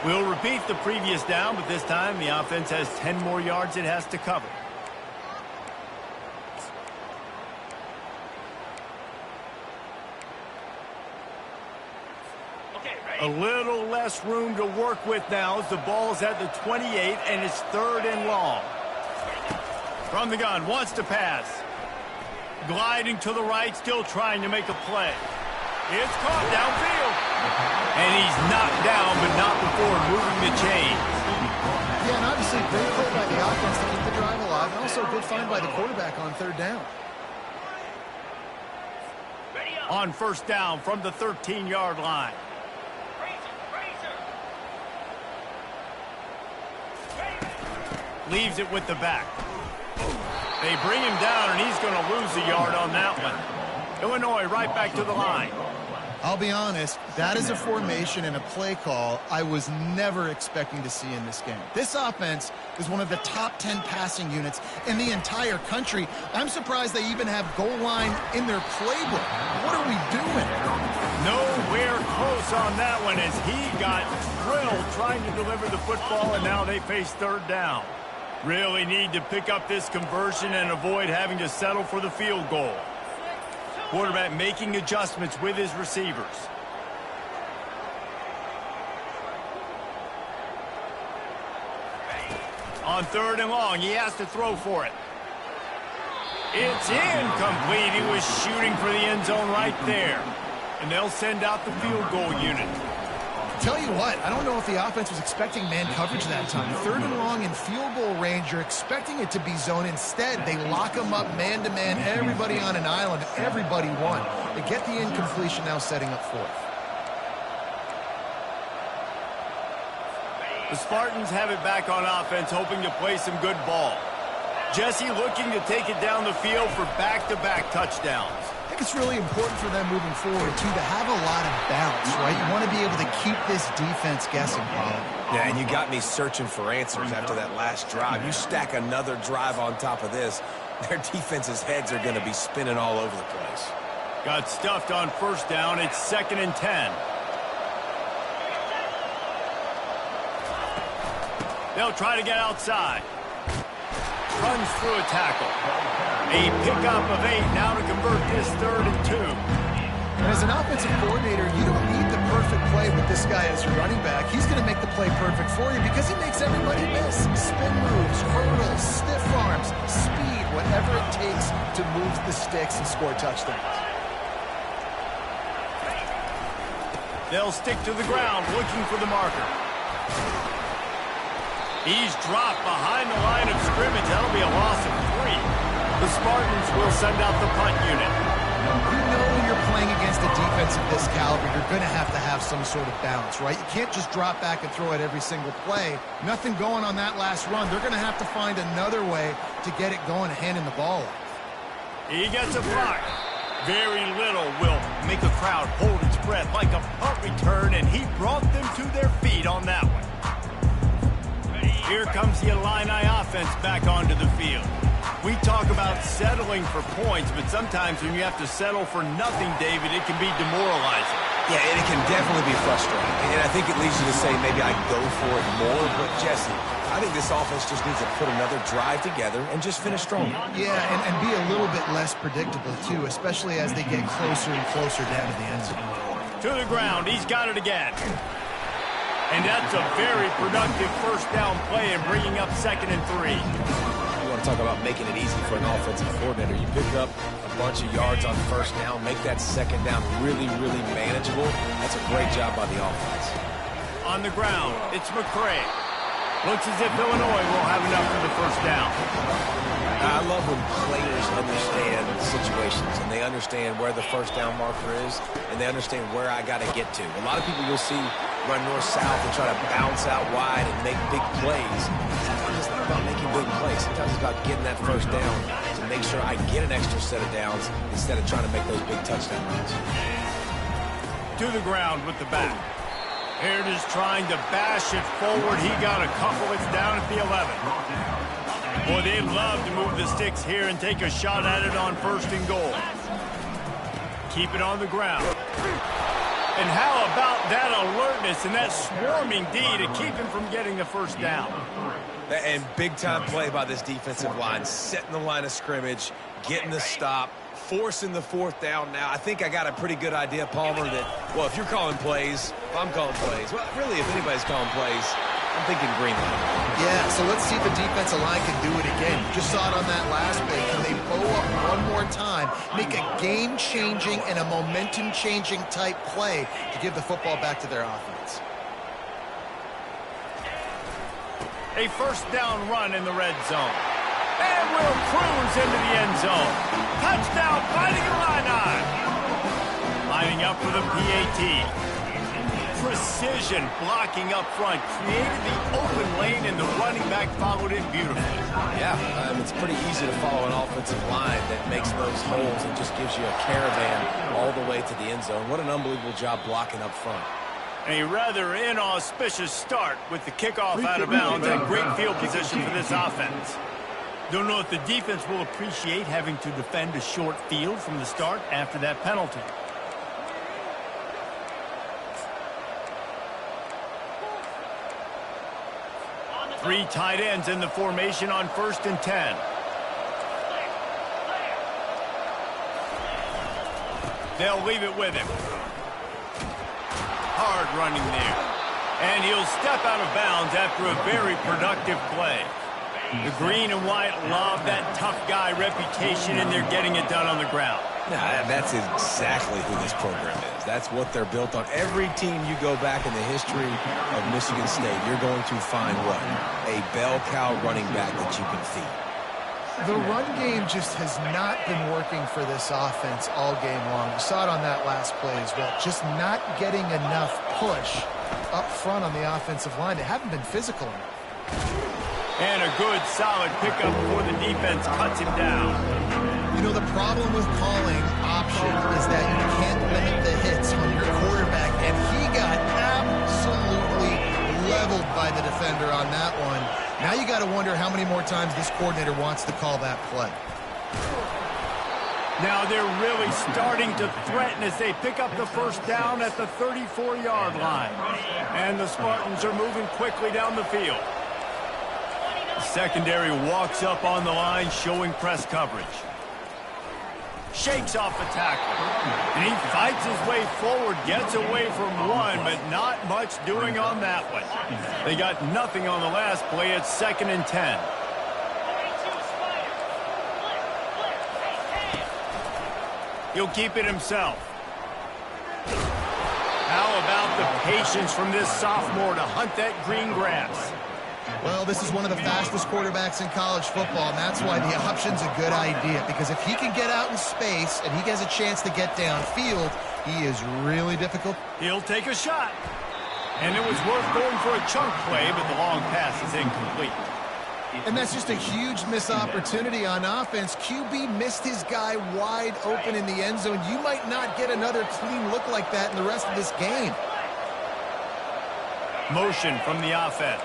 We'll repeat the previous down, but this time the offense has 10 more yards it has to cover. A little less room to work with now as the ball's at the 28, and it's 3rd and long. From the gun, wants to pass. Gliding to the right, still trying to make a play. It's caught downfield. And he's knocked down, but not before moving the chains. Yeah, and obviously great play by the offense to keep the drive alive, and also a good find by the quarterback on 3rd down. On 1st down from the 13-yard line. Leaves it with the back. They bring him down, and he's going to lose a yard on that one. Illinois right back to the line. I'll be honest, that is a formation and a play call I was never expecting to see in this game. This offense is one of the top 10 passing units in the entire country. I'm surprised they even have goal line in their playbook. What are we doing? Nowhere close on that one as he got drilled trying to deliver the football, and now they face 3rd down. Really need to pick up this conversion and avoid having to settle for the field goal. Quarterback making adjustments with his receivers. On 3rd and long, he has to throw for it. It's incomplete. He was shooting for the end zone right there. And they'll send out the field goal unit. Tell you what, I don't know if the offense was expecting man coverage that time. 3rd and long in field goal range, you're expecting it to be zone. Instead, they lock them up man-to-man, everybody on an island, everybody won. They get the incompletion, now setting up 4th. The Spartans have it back on offense, hoping to play some good ball. Jesse looking to take it down the field for back-to-back touchdowns. I think it's really important for them moving forward, too, to have a lot of balance, right? You want to be able to keep this defense guessing, Paul. Yeah, and you got me searching for answers after that last drive. You stack another drive on top of this, their defense's heads are going to be spinning all over the place. Got stuffed on first down. It's 2nd and 10. They'll try to get outside. Runs through a tackle. A pickup of 8 now to convert this 3rd and 2. And as an offensive coordinator, you don't need the perfect play with this guy as your running back. He's going to make the play perfect for you because he makes everybody miss. Spin moves, hurdles, stiff arms, speed, whatever it takes to move the sticks and score touchdowns. They'll stick to the ground looking for the marker. He's dropped behind the line of scrimmage. That'll be a loss of 3. The Spartans will send out the punt unit. You know when you're playing against a defense of this caliber, you're going to have some sort of balance, right? You can't just drop back and throw it every single play. Nothing going on that last run. They're going to have to find another way to get it going and handing the ball off. He gets a block. Very little will make a crowd hold its breath like a punt return, and he brought them to their feet on that one. Here comes the Illini offense back onto the field. We talk about settling for points, but sometimes when you have to settle for nothing, David, it can be demoralizing. Yeah, and it can definitely be frustrating. And I think it leads you to say maybe I go for it more. But, Jesse, I think this offense just needs to put another drive together and just finish strong. Yeah, and be a little bit less predictable, too, especially as they get closer and closer down to the end zone. To the ground. He's got it again. And that's a very productive first down play and bringing up 2nd and 3. You want to talk about making it easy for an offensive coordinator. You pick up a bunch of yards on first down, make that second down really, really manageable. That's a great job by the offense. On the ground, it's McCray. Looks as if Illinois will have enough for the first down. I love when players understand situations and they understand where the first down marker is and they understand where I got to get to. A lot of people you'll see run north-south and try to bounce out wide and make big plays. Sometimes it's not about making big plays. Sometimes it's about getting that first down to make sure I get an extra set of downs instead of trying to make those big touchdown runs. To the ground with the back. Baird is trying to bash it forward. He got a couple. It's down at the 11. Boy, they'd love to move the sticks here and take a shot at it on 1st and goal. Keep it on the ground. And how about that alertness and that swarming D to keep him from getting the first down? And big-time play by this defensive line, setting the line of scrimmage, getting the stop, forcing the 4th down now. I think I got a pretty good idea, Palmer, that, well, if you're calling plays, if I'm calling plays, well, really, if anybody's calling plays, I'm thinking green line. Yeah, so let's see if the defensive line can do it again. Just saw it on that last play. Can they bow up one more time, make a game-changing and a momentum-changing type play to give the football back to their offense? A first down run in the red zone. And will cruise into the end zone. Touchdown, Fighting Illini. Lining up for the PAT. Precision blocking up front, created the open lane, and the running back followed it beautifully. Yeah, it's pretty easy to follow an offensive line that makes those holes and just gives you a caravan all the way to the end zone. What an unbelievable job blocking up front. A rather inauspicious start with the kickoff out of bounds and great field position for this offense. Don't know if the defense will appreciate having to defend a short field from the start after that penalty. Three tight ends in the formation on 1st and 10. They'll leave it with him. Hard running there. And he'll step out of bounds after a very productive play. The green and white love that tough guy reputation, and they're getting it done on the ground. Nah, that's exactly who this program is. That's what they're built on. Every team you go back in the history of Michigan State, you're going to find what? A bell cow running back that you can feed. The run game just has not been working for this offense all game long. We saw it on that last play as well. Just not getting enough push up front on the offensive line. They haven't been physical enough. And a good, solid pickup before the defense cuts him down. You know, the problem with calling option is that you can't limit the hits on your quarterback, and he got absolutely leveled by the defender on that one. Now you got to wonder how many more times this coordinator wants to call that play. Now they're really starting to threaten as they pick up the first down at the 34-yard line. And the Spartans are moving quickly down the field. Secondary walks up on the line, showing press coverage. Shakes off the tackle. And he fights his way forward, gets away from one, but not much doing on that one. They got nothing on the last play. It's 2nd and 10. He'll keep it himself. How about the patience from this sophomore to hunt that green grass? Well, this is one of the fastest quarterbacks in college football, and that's why the option's a good idea, because if he can get out in space and he has a chance to get downfield, he is really difficult. He'll take a shot. And it was worth going for a chunk play, but the long pass is incomplete. And that's just a huge missed opportunity on offense. QB missed his guy wide open in the end zone. You might not get another clean look like that in the rest of this game. Motion from the offense.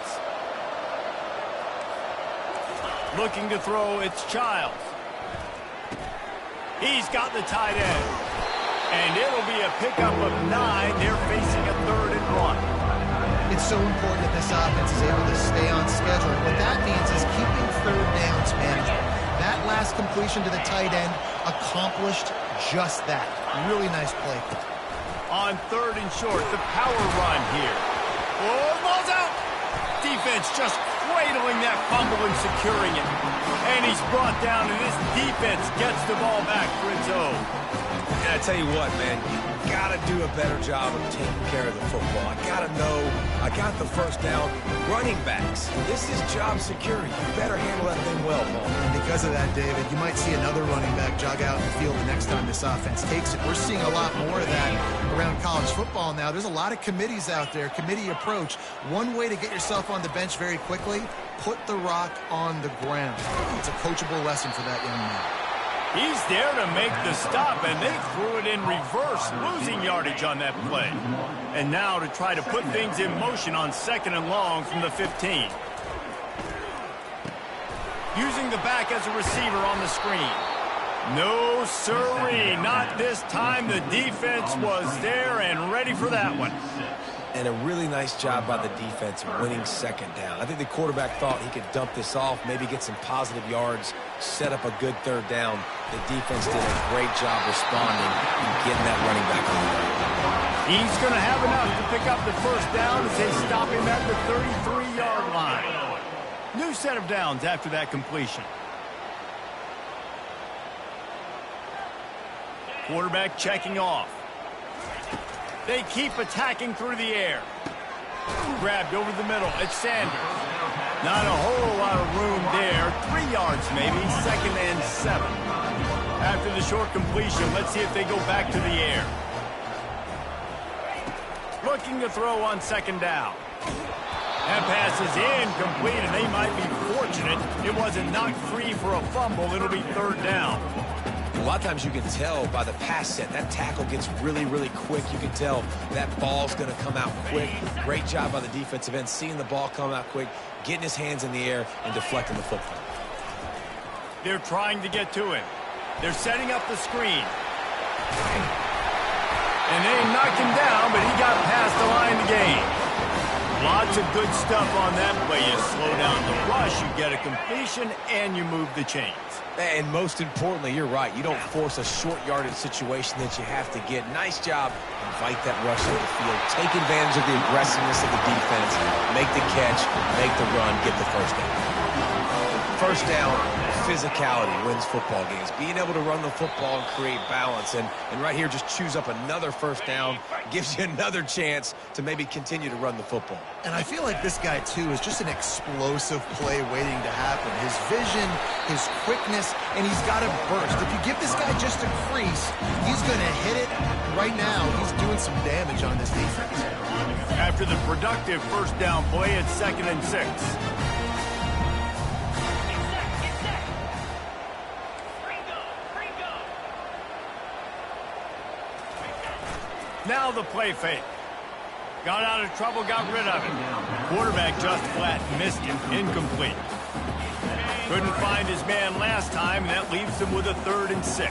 Looking to throw, it's Childs. He's got the tight end. And it'll be a pickup of 9. They're facing a 3rd and 1. It's so important that this offense is able to stay on schedule. What that means is keeping third downs management. That last completion to the tight end accomplished just that. Really nice play. On 3rd and short, the power run here. Oh, ball's out! Defense just cradling that fumble and securing it. And he's brought down, and this defense gets the ball back for its own. And I tell you what, man, you got to do a better job of taking care of the football. I got to know, I got the first down. Running backs, this is job security. You better handle that thing well, Paul. And because of that, David, you might see another running back jog out in the field the next time this offense takes it. We're seeing a lot more of that around college football now. There's a lot of committees out there, committee approach. One way to get yourself on the bench very quickly, put the rock on the ground. It's a coachable lesson for that young man. He's there to make the stop, and they threw it in reverse, losing yardage on that play. And now to try to put things in motion on 2nd and long from the 15. Using the back as a receiver on the screen. No, sirree, not this time. The defense was there and ready for that one. And a really nice job by the defense winning 2nd down. I think the quarterback thought he could dump this off, maybe get some positive yards, set up a good 3rd down. The defense did a great job responding and getting that running back on the way. He's going to have enough to pick up the first down as they stop him at the 33-yard line. New set of downs after that completion. Quarterback checking off. They keep attacking through the air. Grabbed over the middle. It's Sanders. Not a whole lot of room there. 3 yards maybe. 2nd and 7. After the short completion, let's see if they go back to the air. Looking to throw on 2nd down. That pass is incomplete, and they might be fortunate it wasn't knocked free for a fumble. It'll be 3rd down. A lot of times you can tell by the pass set, that tackle gets really, really quick. You can tell that ball's going to come out quick. Great job by the defensive end, seeing the ball come out quick, getting his hands in the air, and deflecting the football. They're trying to get to him. They're setting up the screen. And they knocked him down, but he got past the line to gain. Lots of good stuff on that play. You slow down the rush, you get a completion, and you move the chains. And most importantly, you're right. You don't force a short yardage situation that you have to get. Nice job. Invite that rush to the field. Take advantage of the aggressiveness of the defense. Make the catch. Make the run. Get the first down. First down, physicality wins football games. Being able to run the football and create balance. And right here, just choose up another first down. Gives you another chance to maybe continue to run the football. And I feel like this guy, too, is just an explosive play waiting to happen. His vision, his quickness, and he's got a burst. If you give this guy just a crease, he's going to hit it right now, he's doing some damage on this defense. After the productive first down play, it's 2nd and 6. Now the play fake. Got out of trouble, got rid of it. Quarterback just flat missed it. Incomplete. Couldn't find his man last time, and that leaves him with a 3rd and 6.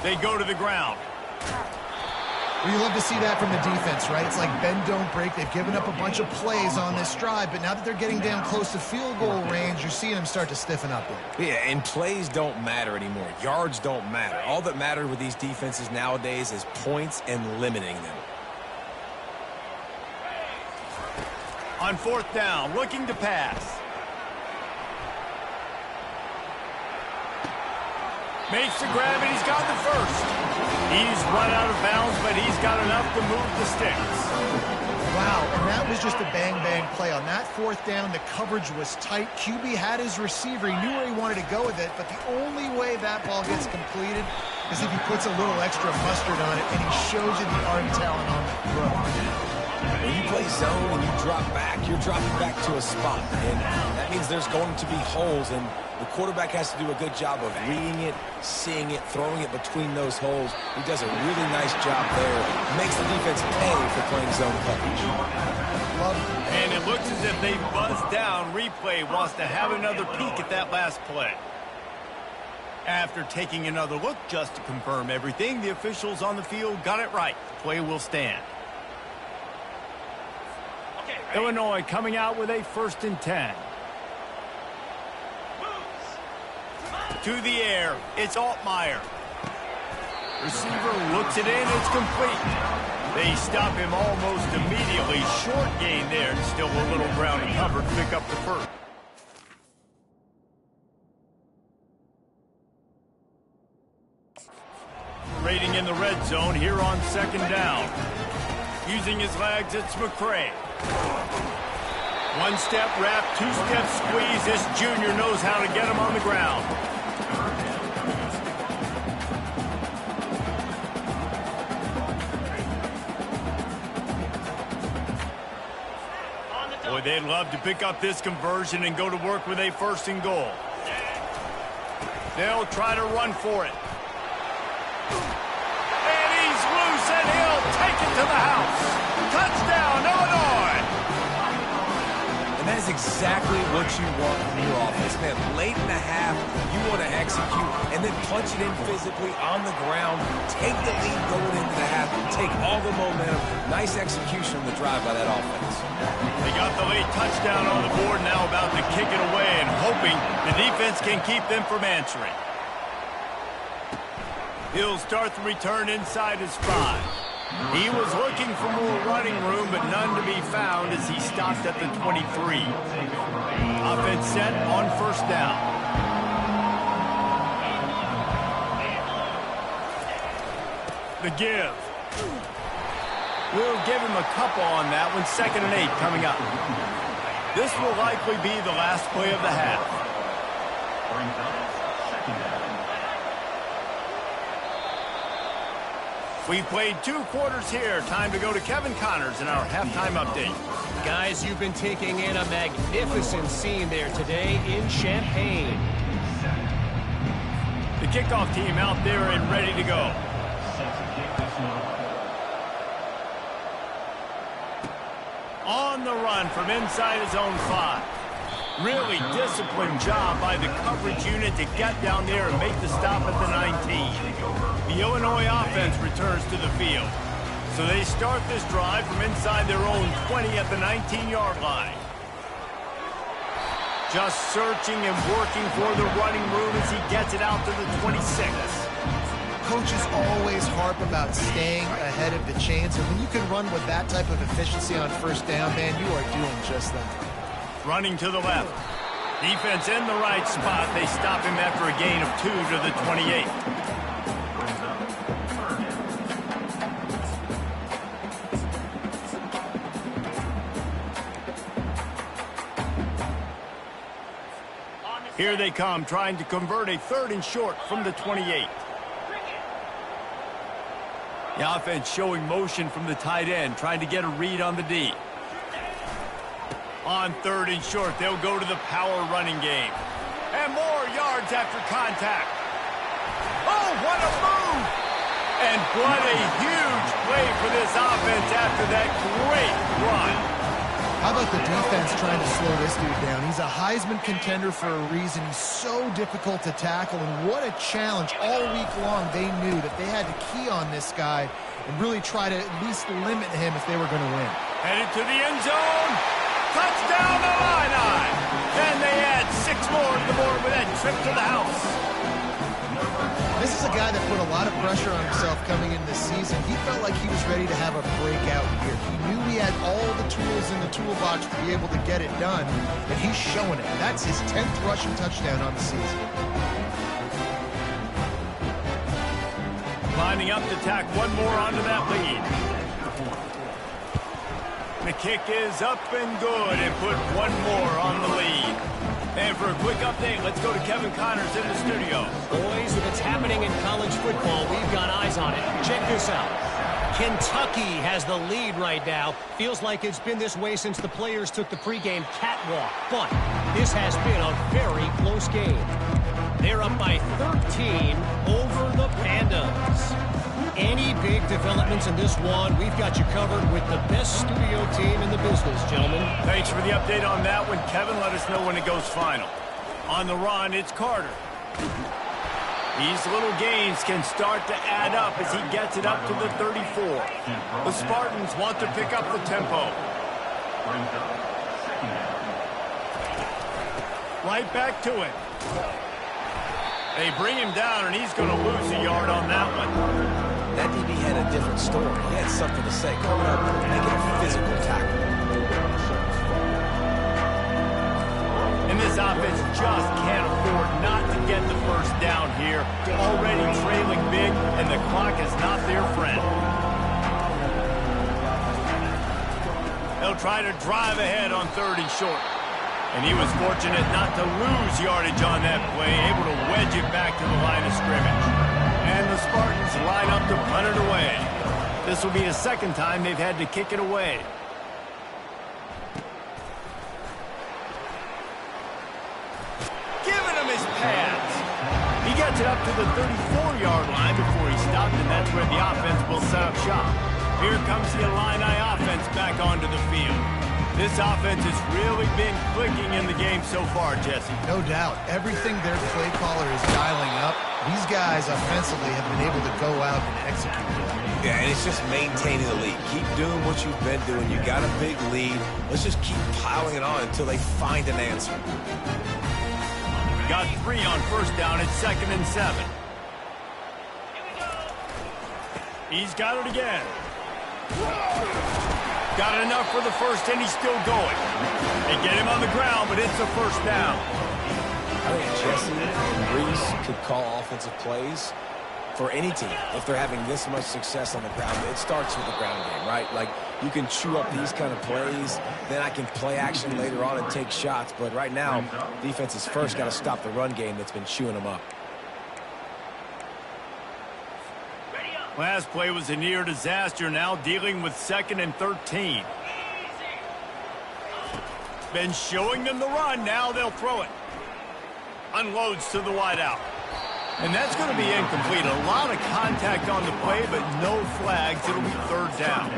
They go to the ground. Well, you love to see that from the defense, right? It's like bend, don't break. They've given up a bunch of plays on this drive, but now that they're getting down close to field goal range, you're seeing them start to stiffen up there. Yeah, and plays don't matter anymore. Yards don't matter. All that matters with these defenses nowadays is points and limiting them. On 4th down, looking to pass. Makes the grab, and he's got the first. He's run out of bounds, but he's got enough to move the sticks. Wow, and that was just a bang-bang play. On that 4th down, the coverage was tight. QB had his receiver. He knew where he wanted to go with it, but the only way that ball gets completed is if he puts a little extra mustard on it, and he shows you the arm talent on the throw. When you play zone and you drop back, you're dropping back to a spot. And that means there's going to be holes, and the quarterback has to do a good job of reading it, seeing it, throwing it between those holes. He does a really nice job there. Makes the defense pay for playing zone coverage. And it looks as if they buzzed down. Replay wants to have another peek at that last play. After taking another look just to confirm everything, the officials on the field got it right. The play will stand. Illinois coming out with a 1st and 10. To the air, it's Altmaier. Receiver looks it in, it's complete. They stop him almost immediately. Short gain there, still a little ground covered. Pick up the first. Raiding in the red zone here on 2nd down. Using his legs, it's McCray. 1-step wrap, 2-step squeeze. This junior knows how to get him on the ground. Boy, they'd love to pick up this conversion and go to work with a 1st and goal. They'll try to run for it. And he's loose, and he'll take it to the house. Touchdown, Illinois! And that is exactly what you want from your offense, man. Late in the half, you want to execute and then punch it in physically on the ground, take the lead going into the half, take all the momentum. Nice execution on the drive by that offense. They got the late touchdown on the board, now about to kick it away and hoping the defense can keep them from answering. He'll start the return inside his 5. He was looking for more running room, but none to be found as he stopped at the 23. Offense set on 1st down. The give. We'll give him a couple on that one. 2nd and 8 coming up. This will likely be the last play of the half. We've played 2 quarters here. Time to go to Kevin Connors in our halftime update. Guys, you've been taking in a magnificent scene there today in Champaign. The kickoff team out there and ready to go. On the run from inside his own 5. Really disciplined job by the coverage unit to get down there and make the stop at the 19. The Illinois offense returns to the field. So they start this drive from inside their own 20 at the 19-yard line. Just searching and working for the running room as he gets it out to the 26. Coaches always harp about staying ahead of the chains, and when you can run with that type of efficiency on 1st down, man, you are doing just that. Running to the left. Defense in the right spot. They stop him after a gain of 2 to the 28. Here they come, trying to convert a 3rd and short from the 28. The offense showing motion from the tight end, trying to get a read on the D. On 3rd and short, they'll go to the power running game. And more yards after contact. Oh, what a move! And what a huge play for this offense after that great run. How about the defense trying to slow this dude down? He's a Heisman contender for a reason. He's so difficult to tackle, and what a challenge. All week long, they knew that they had to key on this guy and really try to at least limit him if they were going to win. Headed to the end zone. Touchdown, Illini! And they add 6 more to the board with that trip to the house. This is a guy that put a lot of pressure on himself coming into the season. He felt like he was ready to have a breakout year. He knew he had all the tools in the toolbox to be able to get it done, and he's showing it. That's his 10th rushing touchdown on the season. Lining up to tack one more onto that lead. The kick is up and good and put one more on the lead. And for a quick update, let's go to Kevin Connors in the studio. Boys, if it's happening in college football, we've got eyes on it. Check this out. Kentucky has the lead right now. Feels like it's been this way since the players took the pregame catwalk. But this has been a very close game. They're up by 13 over the Pandas. Any big developments in this one, we've got you covered with the best studio team in the business, gentlemen. Thanks for the update on that one, Kevin. Let us know when it goes final. On the run, it's Carter. These little gains can start to add up as he gets it up to the 34. The Spartans want to pick up the tempo. Right back to it. They bring him down, and he's going to lose a yard on that one. That DB had a different story. He had something to say, coming up and making a physical tackle. And this offense just can't afford not to get the first down here. Already trailing big, and the clock is not their friend. They'll try to drive ahead on 3rd and short. And he was fortunate not to lose yardage on that play, able to wedge it back to the line of scrimmage. And the Spartans line up to punt it away. This will be the 2nd time they've had to kick it away. Giving him his pads. He gets it up to the 34-yard line before he stopped, and that's where the offense will set up shop. Here comes the Illini offense back onto the field. This offense has really been clicking in the game so far, Jesse. No doubt. Everything their play caller is dialing up, these guys offensively have been able to go out and execute. Yeah, and it's just maintaining the lead. Keep doing what you've been doing. You got a big lead. Let's just keep piling it on until they find an answer. Got 3 on 1st down. It's 2nd and 7. He's got it again. Got enough for the first, and he's still going. They get him on the ground, but it's a 1st down. I think Jesse and Reese could call offensive plays for any team if they're having this much success on the ground. It starts with the ground game, right? Like, you can chew up these kind of plays, then I can play action later on and take shots. But right now, defense has first got to stop the run game that's been chewing them up. Last play was a near disaster, now dealing with 2nd and 13. Been showing them the run, now they'll throw it. Unloads to the wideout. And that's going to be incomplete. A lot of contact on the play, but no flags. It'll be 3rd down.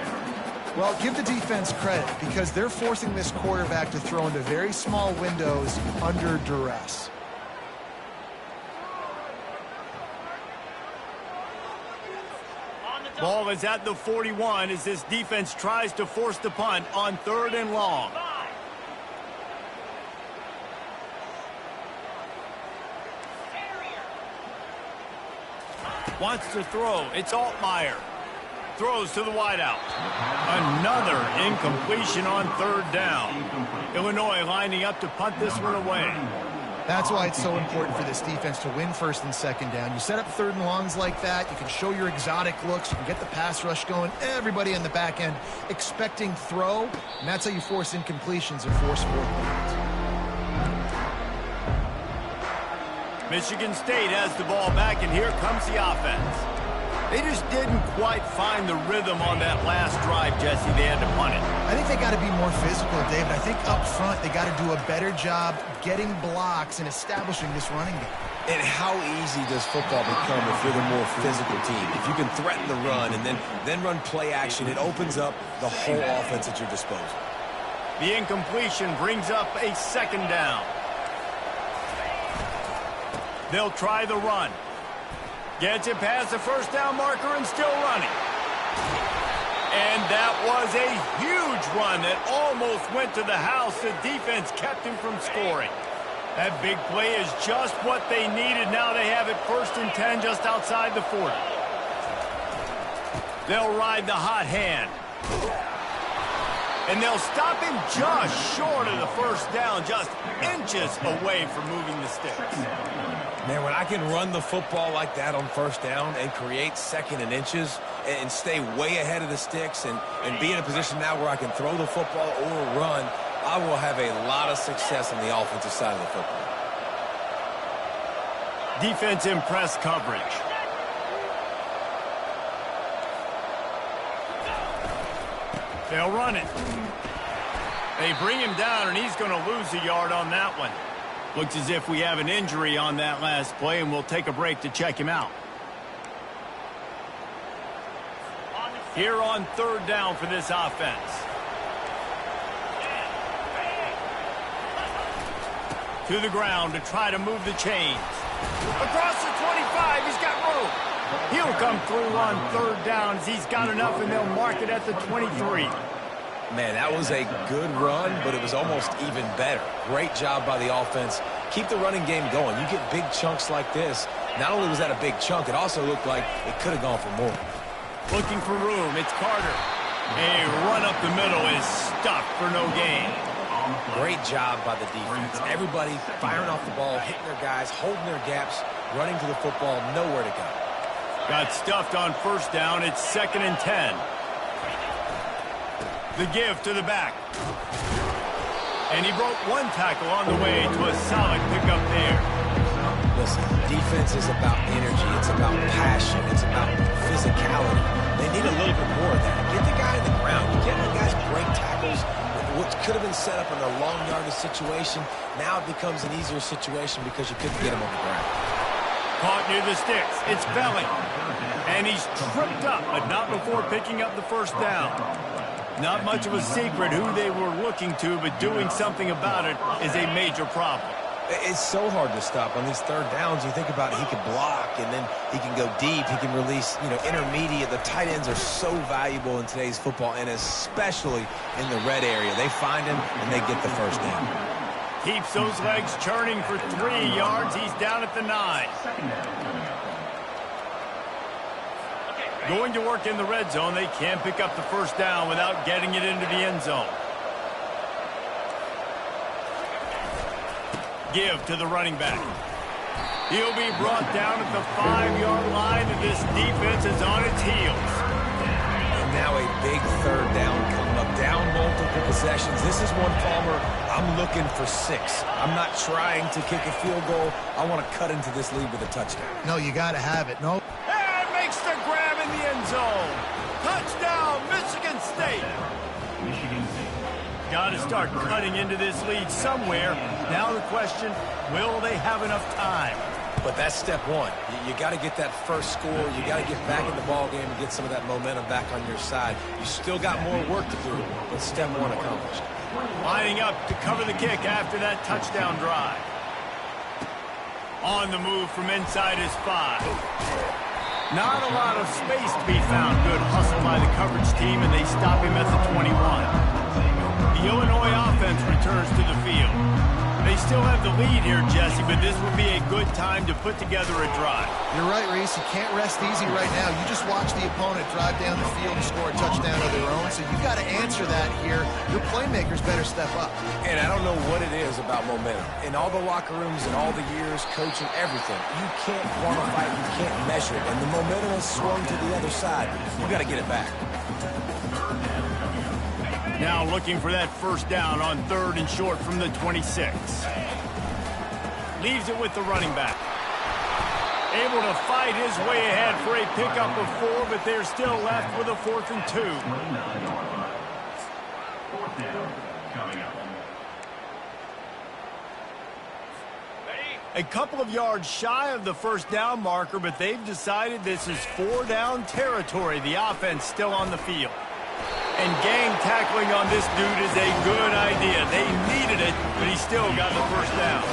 Well, give the defense credit because they're forcing this quarterback to throw into very small windows under duress. Ball is at the 41 as this defense tries to force the punt on 3rd and long. Wants to throw. It's Altmaier. Throws to the wideout. Another incompletion on 3rd down. Illinois lining up to punt this one away. That's why it's so important for this defense to win 1st and 2nd down. You set up 3rd and longs like that. You can show your exotic looks. You can get the pass rush going. Everybody in the back end expecting throw. And that's how you force incompletions and force 4th downs. Michigan State has the ball back, and here comes the offense. They just didn't quite find the rhythm on that last drive, Jesse. They had to punt it. I think they got to be more physical, David. I think up front they got to do a better job getting blocks and establishing this running game. And how easy does football become if you're the more physical team? If you can threaten the run and then run play action, it opens up the whole offense at your disposal. The incompletion brings up a second down. They'll try the run. Gets it past the first down marker and still running. And that was a huge run that almost went to the house. The defense kept him from scoring. That big play is just what they needed. Now they have it 1st and 10 just outside the 40. They'll ride the hot hand. And they'll stop him just short of the first down, just inches away from moving the sticks. Man, when I can run the football like that on 1st down and create 2nd and inches and stay way ahead of the sticks and be in a position now where I can throw the football or run, I will have a lot of success on the offensive side of the football. Defense in press coverage. They'll run it. They bring him down, and he's going to lose a yard on that one. Looks as if we have an injury on that last play, and we'll take a break to check him out. Here on 3rd down for this offense. To the ground to try to move the chains. Across the 25, he's got room. He'll come through on 3rd down as he's got enough, and they'll mark it at the 23. Man, that was a good run, but it was almost even better. Great job by the offense. Keep the running game going. You get big chunks like this. Not only was that a big chunk, it also looked like it could have gone for more. Looking for room. It's Carter. A run up the middle is stuffed for no gain. Great job by the defense. Everybody firing off the ball, hitting their guys, holding their gaps, running to the football, nowhere to go. Got stuffed on 1st down. It's 2nd and 10. The give to the back. And he broke one tackle on the way to a solid pickup there. Listen, defense is about energy. It's about passion. It's about physicality. They need a little bit more of that. Get the guy in the ground. You get the guys break tackles. What could have been set up in a long yardage situation, now it becomes an easier situation because you couldn't get him on the ground. Caught near the sticks. It's Belling. And he's tripped up, but not before picking up the 1st down. Not much of a secret who they were looking to, but doing something about it is a major problem. It's so hard to stop on these 3rd downs. You think about it, he can block, and then he can go deep. He can release, intermediate. The tight ends are so valuable in today's football, and especially in the red area. They find him, and they get the 1st down. Keeps those legs churning for 3 yards. He's down at the 9. Going to work in the red zone. They can't pick up the 1st down without getting it into the end zone. Give to the running back. He'll be brought down at the 5-yard line, and this defense is on its heels. And now a big 3rd down coming up. Down multiple possessions. This is one, Palmer, I'm looking for 6. I'm not trying to kick a field goal. I want to cut into this lead with a touchdown. No, you got to have it. No. And makes the grab in the end zone. Touchdown, Michigan State. Got to start cutting into this lead somewhere. Now the question, will they have enough time? But that's step one. You got to get that first score. You got to get back in the ball game and get some of that momentum back on your side. You still got more work to do, but step one accomplished. Lining up to cover the kick after that touchdown drive. On the move from inside his 5. Not a lot of space to be found. Good hustle by the coverage team, and they stop him at the 21. The Illinois offense returns to the field. They still have the lead here, Jesse, but this would be a good time to put together a drive. You're right, Reese. You can't rest easy right now. You just watch the opponent drive down the field and score a touchdown of their own, so you've got to answer that here. Your playmakers better step up. And I don't know what it is about momentum. In all the locker rooms and all the years, coaching, everything, you can't quantify it, you can't measure it. And the momentum has swung to the other side. You got to get it back. Now looking for that 1st down on 3rd and short from the 26. Leaves it with the running back. Able to fight his way ahead for a pickup of 4, but they're still left with a 4th and 2. 4th down coming up. A couple of yards shy of the 1st down marker, but they've decided this is 4-down territory. The offense still on the field. And gang tackling on this dude is a good idea. They needed it, but he still got the 1st down.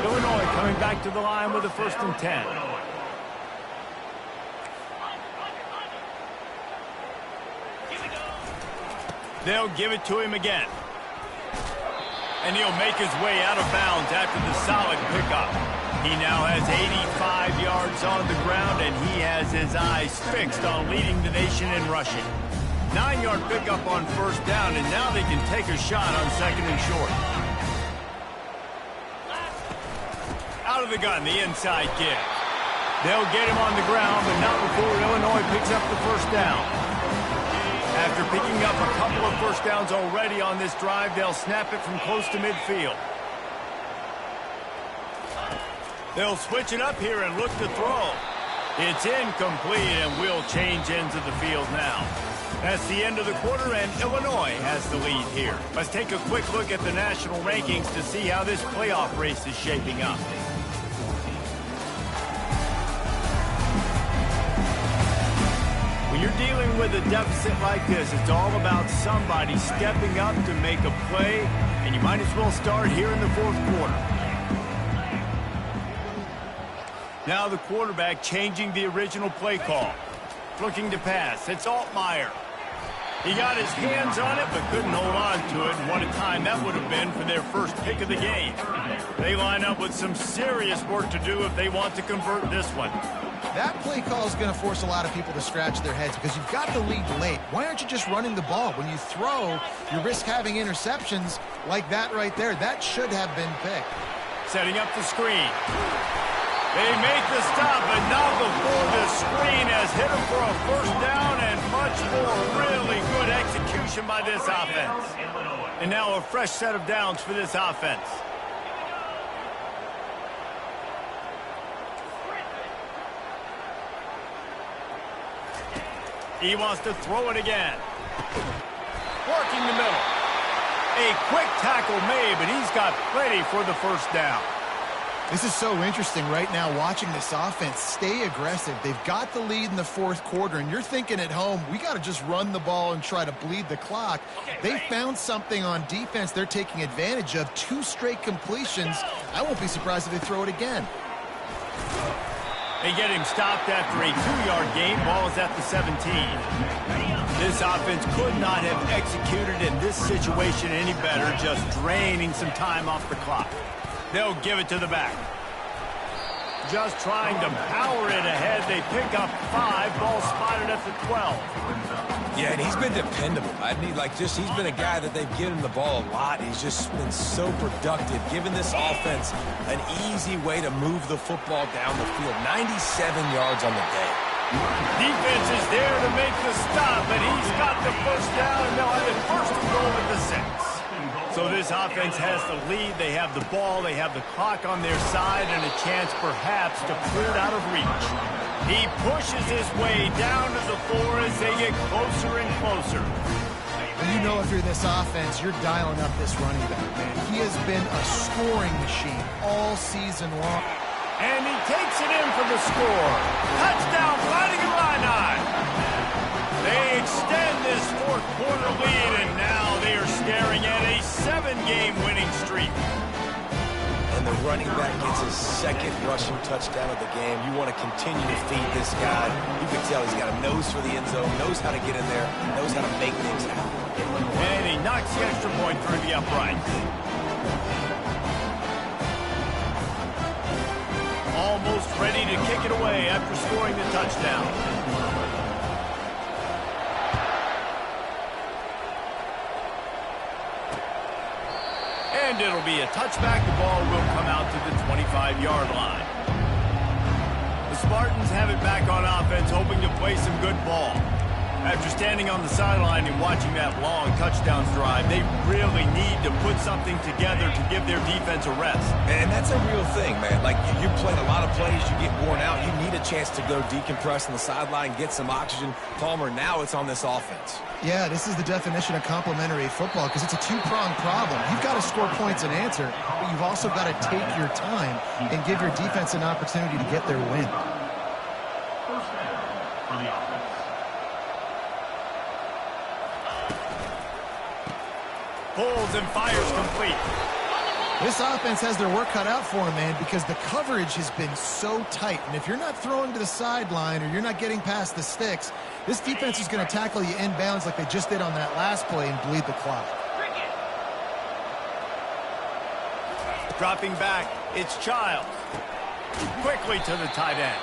Illinois coming back to the line with a 1st and 10. They'll give it to him again. And he'll make his way out of bounds after the solid pickup. He now has 85 yards on the ground, and he has his eyes fixed on leading the nation in rushing. 9-yard pickup on 1st down, and now they can take a shot on 2nd and short. Out of the gun, the inside kick. They'll get him on the ground, but not before Illinois picks up the 1st down. After picking up a couple of 1st downs already on this drive, they'll snap it from close to midfield. They'll switch it up here and look to throw. It's incomplete, and we'll change ends of the field now. That's the end of the quarter, and Illinois has the lead here. Let's take a quick look at the national rankings to see how this playoff race is shaping up. When you're dealing with a deficit like this, it's all about somebody stepping up to make a play, and you might as well start here in the 4th quarter. Now the quarterback changing the original play call. Looking to pass. It's Altmaier. He got his hands on it, but couldn't hold on to it. And what a time that would have been for their first pick of the game. They line up with some serious work to do if they want to convert this one. That play call is going to force a lot of people to scratch their heads because you've got the lead late. Why aren't you just running the ball? When you throw, you risk having interceptions like that right there. That should have been picked. Setting up the screen. They make the stop, but not before the screen has hit them for a 1st down and much more. Really good execution by this offense. And now a fresh set of downs for this offense. He wants to throw it again. Working the middle. A quick tackle made, but he's got plenty for the 1st down. This is so interesting right now watching this offense stay aggressive. They've got the lead in the 4th quarter, and you're thinking at home, we got to just run the ball and try to bleed the clock. They found something on defense they're taking advantage of. 2 straight completions. I won't be surprised if they throw it again. They get him stopped after a 2-yard gain. Ball is at the 17. This offense could not have executed in this situation any better, just draining some time off the clock. They'll give it to the back. Just trying to power it ahead. They pick up 5. Ball spotted at the 12. Yeah, and he's been dependable. He's been a guy that they've given the ball a lot. He's just been so productive, giving this offense an easy way to move the football down the field. 97 yards on the day. Defense is there to make the stop, but he's got the 1st down, and they'll have it 1st and goal at the 6. So this offense has the lead. They have the ball. They have the clock on their side and a chance perhaps to put it out of reach. He pushes his way down to the 4 as they get closer and closer. And you know if you're this offense, you're dialing up this running back, man. He has been a scoring machine all season long. And he takes it in for the score. Touchdown, Fighting Illini. They extend this 4th quarter lead, and now they are staring at a 7-game winning streak. And the running back gets his 2nd rushing touchdown of the game. You want to continue to feed this guy. You can tell he's got a nose for the end zone, knows how to get in there, knows how to make things happen. And he knocks the extra point through the uprights. Almost ready to kick it away after scoring the touchdown. And it'll be a touchback. The ball will come out to the 25-yard line. The Spartans have it back on offense, hoping to play some good ball. After standing on the sideline and watching that long touchdown drive, they really need to put something together to give their defense a rest. And that's a real thing, man. Like, you're playing a lot of plays, you get worn out, you need a chance to go decompress on the sideline, get some oxygen. Palmer, now it's on this offense. Yeah, this is the definition of complementary football because it's a two-pronged problem. You've got to score points and answer, but you've also got to take your time and give your defense an opportunity to get their win. First down for the offense. Pulls and fires complete. This offense has their work cut out for them, man, because the coverage has been so tight. And if you're not throwing to the sideline or you're not getting past the sticks, this defense is going to tackle you inbounds like they just did on that last play and bleed the clock. Dropping back, it's Childs. Quickly to the tight end.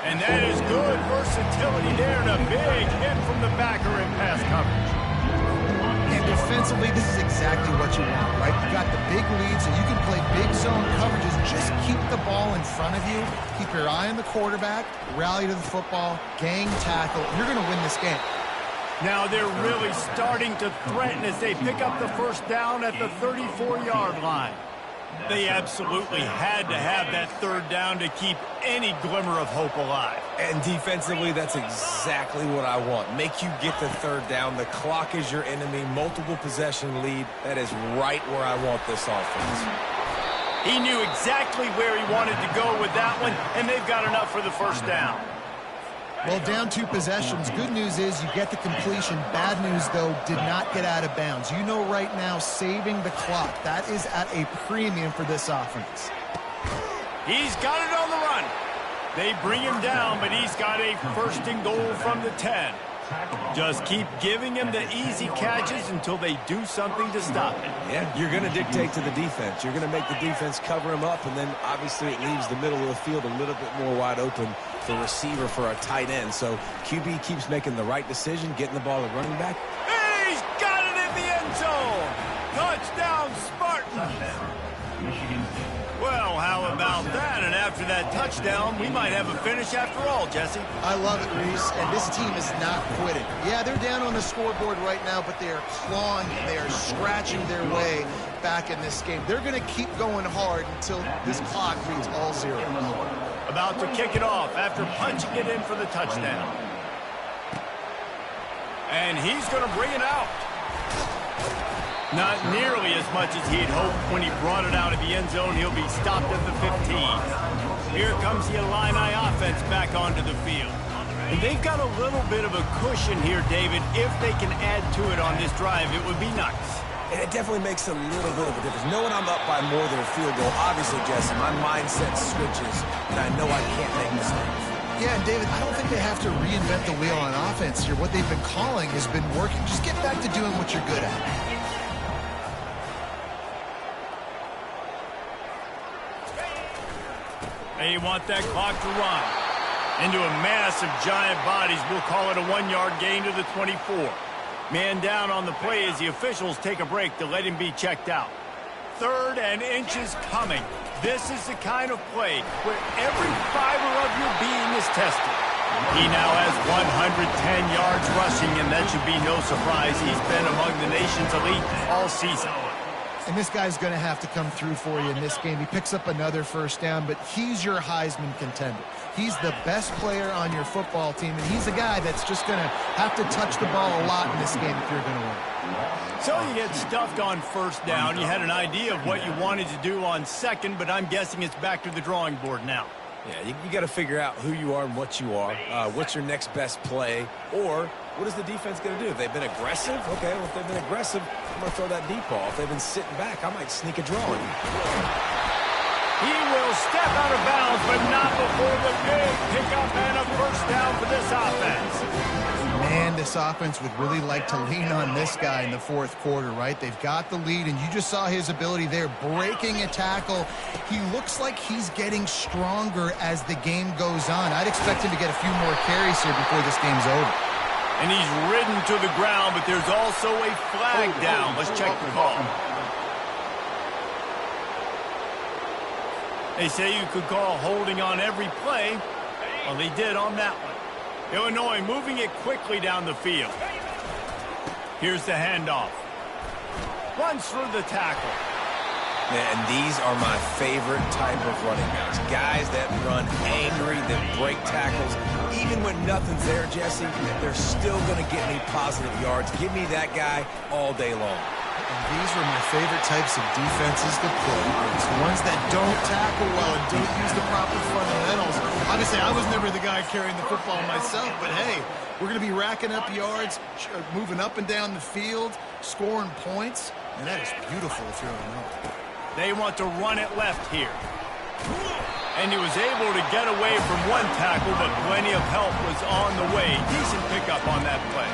And that is good versatility there and a big hit from the backer in pass coverage. And defensively, this is exactly what you want, right? You got the big lead, so you can play big zone coverages. Just keep the ball in front of you. Keep your eye on the quarterback. Rally to the football. Gang tackle. You're going to win this game. Now they're really starting to threaten as they pick up the first down at the 34-yard line. They absolutely had to have that third down to keep any glimmer of hope alive. And defensively, that's exactly what I want. Make you get the third down. The clock is your enemy. Multiple possession lead. That is right where I want this offense. He knew exactly where he wanted to go with that one, and they've got enough for the first down. Well, down 2 possessions. Good news is you get the completion. Bad news, though, did not get out of bounds. You know right now, saving the clock, that is at a premium for this offense. He's got it on the run. They bring him down, but he's got a first and goal from the 10. Just keep giving him the easy catches until they do something to stop it. Yeah, you're going to dictate to the defense. You're going to make the defense cover him up, and then obviously it leaves the middle of the field a little bit more wide open for receiver for a tight end. So QB keeps making the right decision, getting the ball to running back. He's got it in the end zone. Touchdown, Spartans. Michigan State. Well, how about that? And after that touchdown, we might have a finish after all, Jesse. I love it, Reese, and this team is not quitting. Yeah, they're down on the scoreboard right now, but they are clawing, they are scratching their way back in this game. They're going to keep going hard until this clock reads all zeros. About to kick it off after punching it in for the touchdown. And he's going to bring it out. Not nearly as much as he had hoped when he brought it out of the end zone. He'll be stopped at the 15. Here comes the Illini offense back onto the field. And they've got a little bit of a cushion here, David. If they can add to it on this drive, it would be nice. And it definitely makes a little bit of a difference. Knowing I'm up by more than a field goal, obviously, Jesse, my mindset switches, and I know I can't make mistakes. Yeah, and David, I don't think they have to reinvent the wheel on offense here. What they've been calling has been working. Just get back to doing what you're good at. They want that clock to run. Into a mass of giant bodies, we'll call it a 1-yard gain to the 24. Man down on the play as the officials take a break to let him be checked out. 3rd and inches coming. This is the kind of play where every fiber of your being is tested. He now has 110 yards rushing, and that should be no surprise. He's been among the nation's elite all season. And this guy's going to have to come through for you in this game. He picks up another first down, but he's your Heisman contender. He's the best player on your football team, and he's a guy that's just going to have to touch the ball a lot in this game if you're going to win. So you get stuffed on first down. You had an idea of what you wanted to do on second, but I'm guessing it's back to the drawing board now. Yeah, you got to figure out who you are and what you are. What's your next best play? Or what is the defense going to do? If they've been aggressive, okay, well, if they've been aggressive, I'm going to throw that deep ball. If they've been sitting back, I might sneak a draw in. He will step out of bounds, but not before the big pickup and a first down for this offense. Man, this offense would really like to lean on this guy in the 4th quarter, right? They've got the lead, and you just saw his ability there, breaking a tackle. He looks like he's getting stronger as the game goes on. I'd expect him to get a few more carries here before this game's over. And he's ridden to the ground, but there's also a flag down. Let's check the call. They say you could call holding on every play. Well, they did on that one. Illinois moving it quickly down the field. Here's the handoff. Runs through the tackle. And these are my favorite type of running backs. Guys that run angry, that break tackles. Even when nothing's there, Jesse, they're still going to get me positive yards. Give me that guy all day long. And these are my favorite types of defenses to play. It's the ones that don't tackle well and don't use the proper fundamentals. Obviously, I was never the guy carrying the football myself, but hey, we're going to be racking up yards, moving up and down the field, scoring points, and that is beautiful if you're Illinois. They want to run it left here. And he was able to get away from one tackle, but plenty of help was on the way. Decent pickup on that play.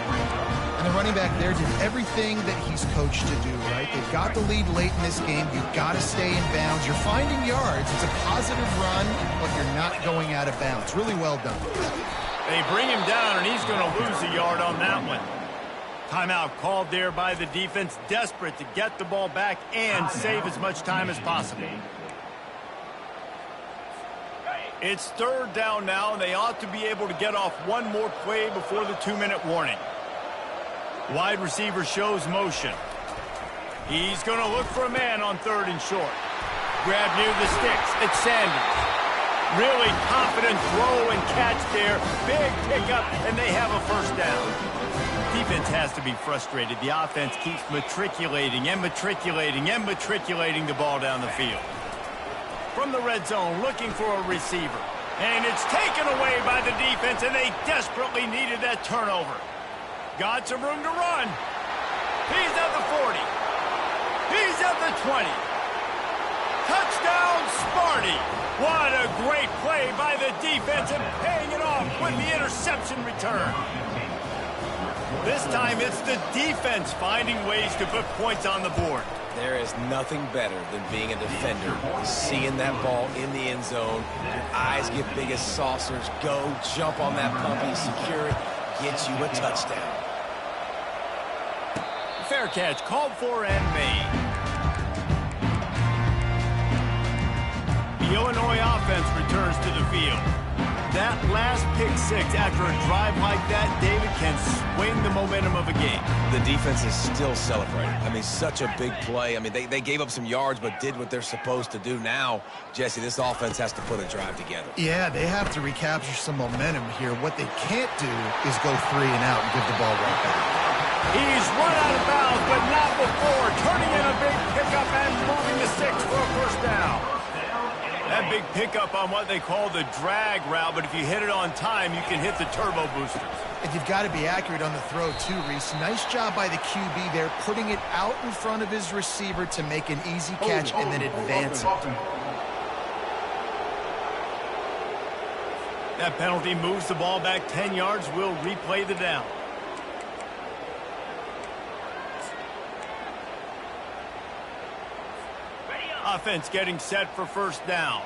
And the running back there did everything that he's coached to do, right? They've got the lead late in this game. You've got to stay in bounds. You're finding yards. It's a positive run, but you're not going out of bounds. Really well done. They bring him down, and he's going to lose a yard on that one. Timeout called there by the defense, desperate to get the ball back and save as much time as possible. It's third down now, and they ought to be able to get off one more play before the 2-minute warning. Wide receiver shows motion. He's going to look for a man on third and short. Grab near the sticks. It's Sanders. Really confident throw and catch there. Big pickup, and they have a first down. Defense has to be frustrated. The offense keeps matriculating and matriculating and matriculating the ball down the field. From the red zone, looking for a receiver. And it's taken away by the defense, and they desperately needed that turnover. Got some room to run. He's at the 40. He's at the 20. Touchdown, Sparty. What a great play by the defense and paying it off with the interception return. This time it's the defense finding ways to put points on the board. There is nothing better than being a defender, seeing that ball in the end zone. Your eyes get big as saucers. Go, jump on that puppy, secure it, get you a touchdown. Fair catch called for and made. The Illinois offense returns to the field. That last pick six after a drive like that, David, can swing the momentum of a game. The defense is still celebrating. I mean, such a big play. I mean, they gave up some yards but did what they're supposed to do. Now, Jesse, this offense has to put a drive together. Yeah, they have to recapture some momentum here. What they can't do is go 3 and out and give the ball right back. He's run out of bounds, but not before. Turning in a big pickup and moving the 6 for a first down. That big pickup on what they call the drag route, but if you hit it on time, you can hit the turbo boosters. And you've got to be accurate on the throw, too, Reese. Nice job by the QB there, putting it out in front of his receiver to make an easy catch and then advance it. That penalty moves the ball back 10 yards. We'll replay the down. Offense getting set for first down.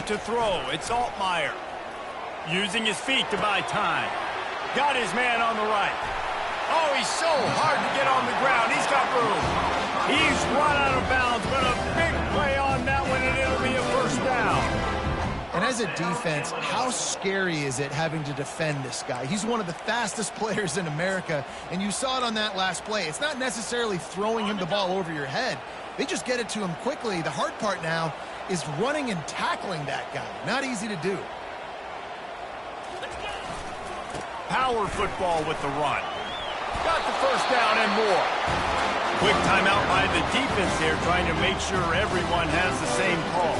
To throw, it's Altmaier. Using his feet to buy time. Got his man on the right. Oh, he's so hard to get on the ground. He's got room. He's run out of bounds, but a big play on that one, and it'll be a first down. And as a defense, how scary is it having to defend this guy? He's one of the fastest players in America, and you saw it on that last play. It's not necessarily throwing him the ball over your head. They just get it to him quickly. The hard part now is running and tackling that guy. Not easy to do. Power football with the run. Got the first down and more. Quick timeout by the defense there, trying to make sure everyone has the same call.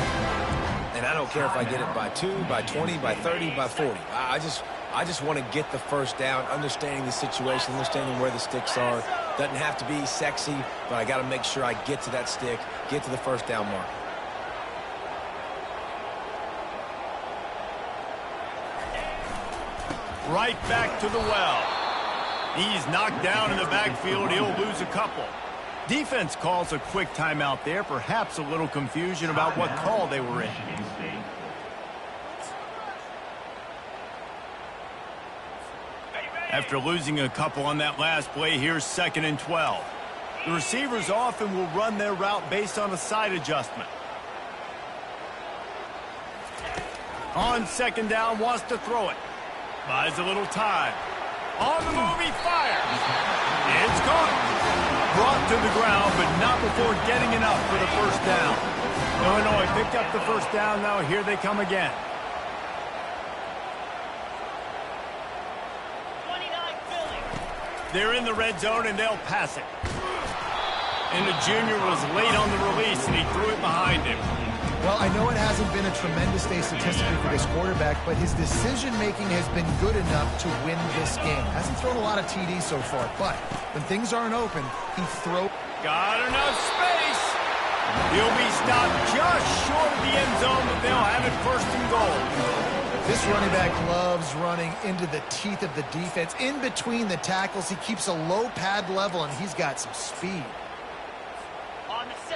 And I don't care if I get it by 2, by 20, by 30, by 40. I just want to get the first down, understanding the situation, understanding where the sticks are. Doesn't have to be sexy, but I got to make sure I get to that stick, get to the first down mark. Right back to the well. He's knocked down in the backfield. He'll lose a couple. Defense calls a quick timeout there. Perhaps a little confusion about what call they were in. After losing a couple on that last play, here's 2nd and 12. The receivers often will run their route based on a side adjustment. On second down, wants to throw it. Buys a little time. On the move, he fires. It's caught. Brought to the ground, but not before getting enough for the first down. Illinois picked up the first down. Now here they come again. They're in the red zone, and they'll pass it. And the junior was late on the release, and he threw it behind him. Well, I know it hasn't been a tremendous day statistically for this quarterback, but his decision-making has been good enough to win this game. Hasn't thrown a lot of TDs so far, but when things aren't open, he throws. Got enough space. He'll be stopped just short of the end zone, but they'll have it first and goal. This running back loves running into the teeth of the defense. In between the tackles, he keeps a low pad level, and he's got some speed.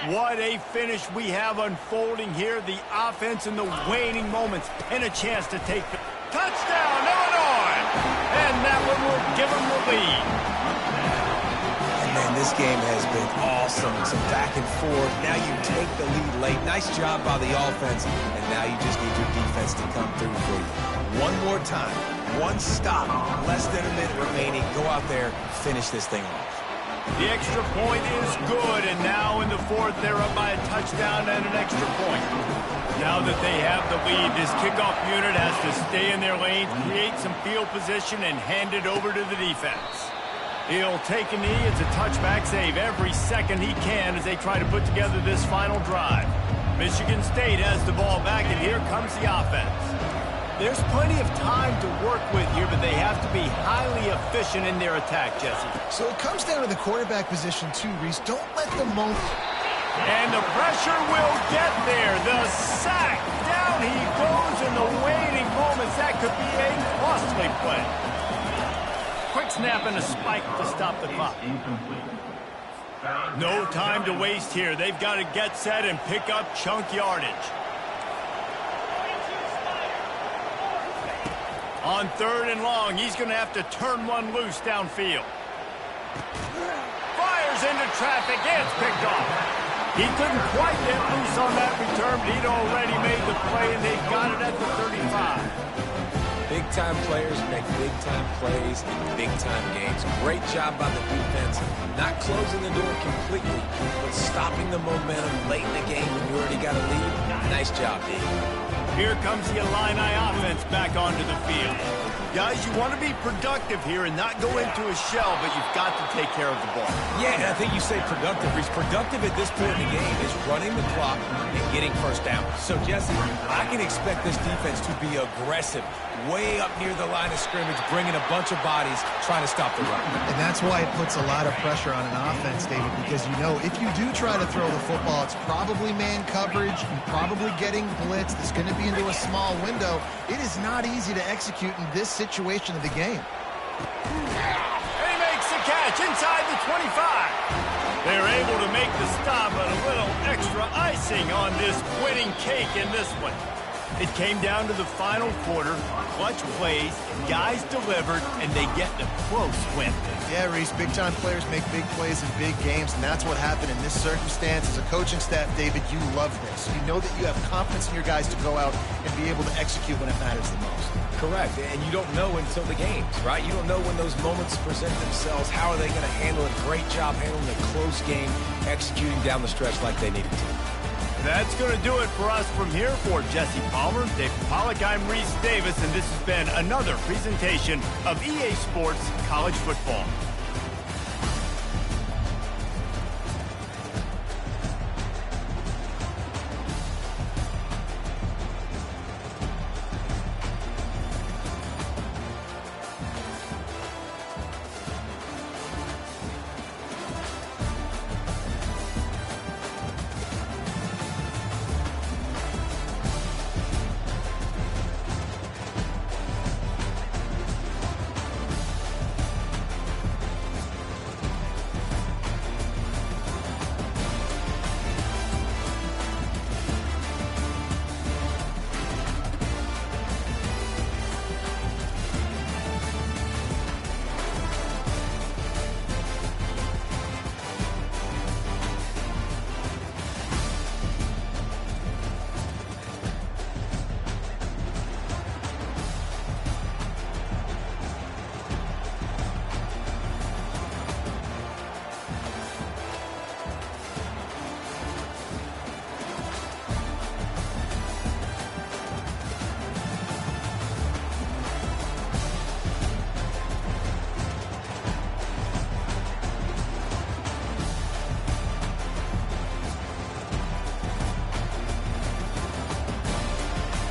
What a finish we have unfolding here. The offense in the waning moments and a chance to take the touchdown, Illinois! And that one will give them the lead. And man, this game has been awesome. Some back and forth. Now you take the lead late. Nice job by the offense. And now you just need your defense to come through for you. One more time. One stop. Less than a minute remaining. Go out there, finish this thing off. The extra point is good, and now in the fourth, they're up by a touchdown and an extra point. Now that they have the lead, this kickoff unit has to stay in their lane, create some field position, and hand it over to the defense. He'll take a knee. It's a touchback save every second he can as they try to put together this final drive. Michigan State has the ball back, and here comes the offense. There's plenty of time to work with here, but they have to be highly efficient in their attack, Jesse. So it comes down to the quarterback position too, Reese. Don't let the moment. And the pressure will get there. The sack. Down he goes in the waiting moments. That could be a costly play. Quick snap and a spike to stop the clock. No time to waste here. They've got to get set and pick up chunk yardage. On third and long, he's going to have to turn one loose downfield. Fires into traffic. It's picked off. He couldn't quite get loose on that return, but he'd already made the play, and they've got it at the 35. Big-time players make big-time plays in big-time games. Great job by the defense, not closing the door completely, but stopping the momentum late in the game when you already got a lead. Nice job, D. Here comes the Illini offense back onto the field. Guys, you want to be productive here and not go into a shell, but you've got to take care of the ball. Yeah, and I think you say productive. He's productive at this point in the game is running the clock and getting first down. So, Jesse, I can expect this defense to be aggressive, way up near the line of scrimmage, bringing a bunch of bodies, trying to stop the run. And that's why it puts a lot of pressure on an offense, David, because you know if you do try to throw the football, it's probably man coverage, you're probably getting blitzed, it's going to be into a small window. It is not easy to execute in this situation of the game. And he makes the catch inside the 25. They're able to make the stop, but a little extra icing on this winning cake in this one. It came down to the final quarter, clutch plays, guys delivered, and they get the close win. Yeah, Reese, big-time players make big plays in big games, and that's what happened in this circumstance. As a coaching staff, David, you love this. You know that you have confidence in your guys to go out and be able to execute when it matters the most. Correct, and you don't know until the games, right? You don't know when those moments present themselves. How are they going to handle it? Great job handling a close game, executing down the stretch like they needed to. That's going to do it for us from here. For Jesse Palmer, David Pollack, I'm Reese Davis, and this has been another presentation of EA Sports College Football.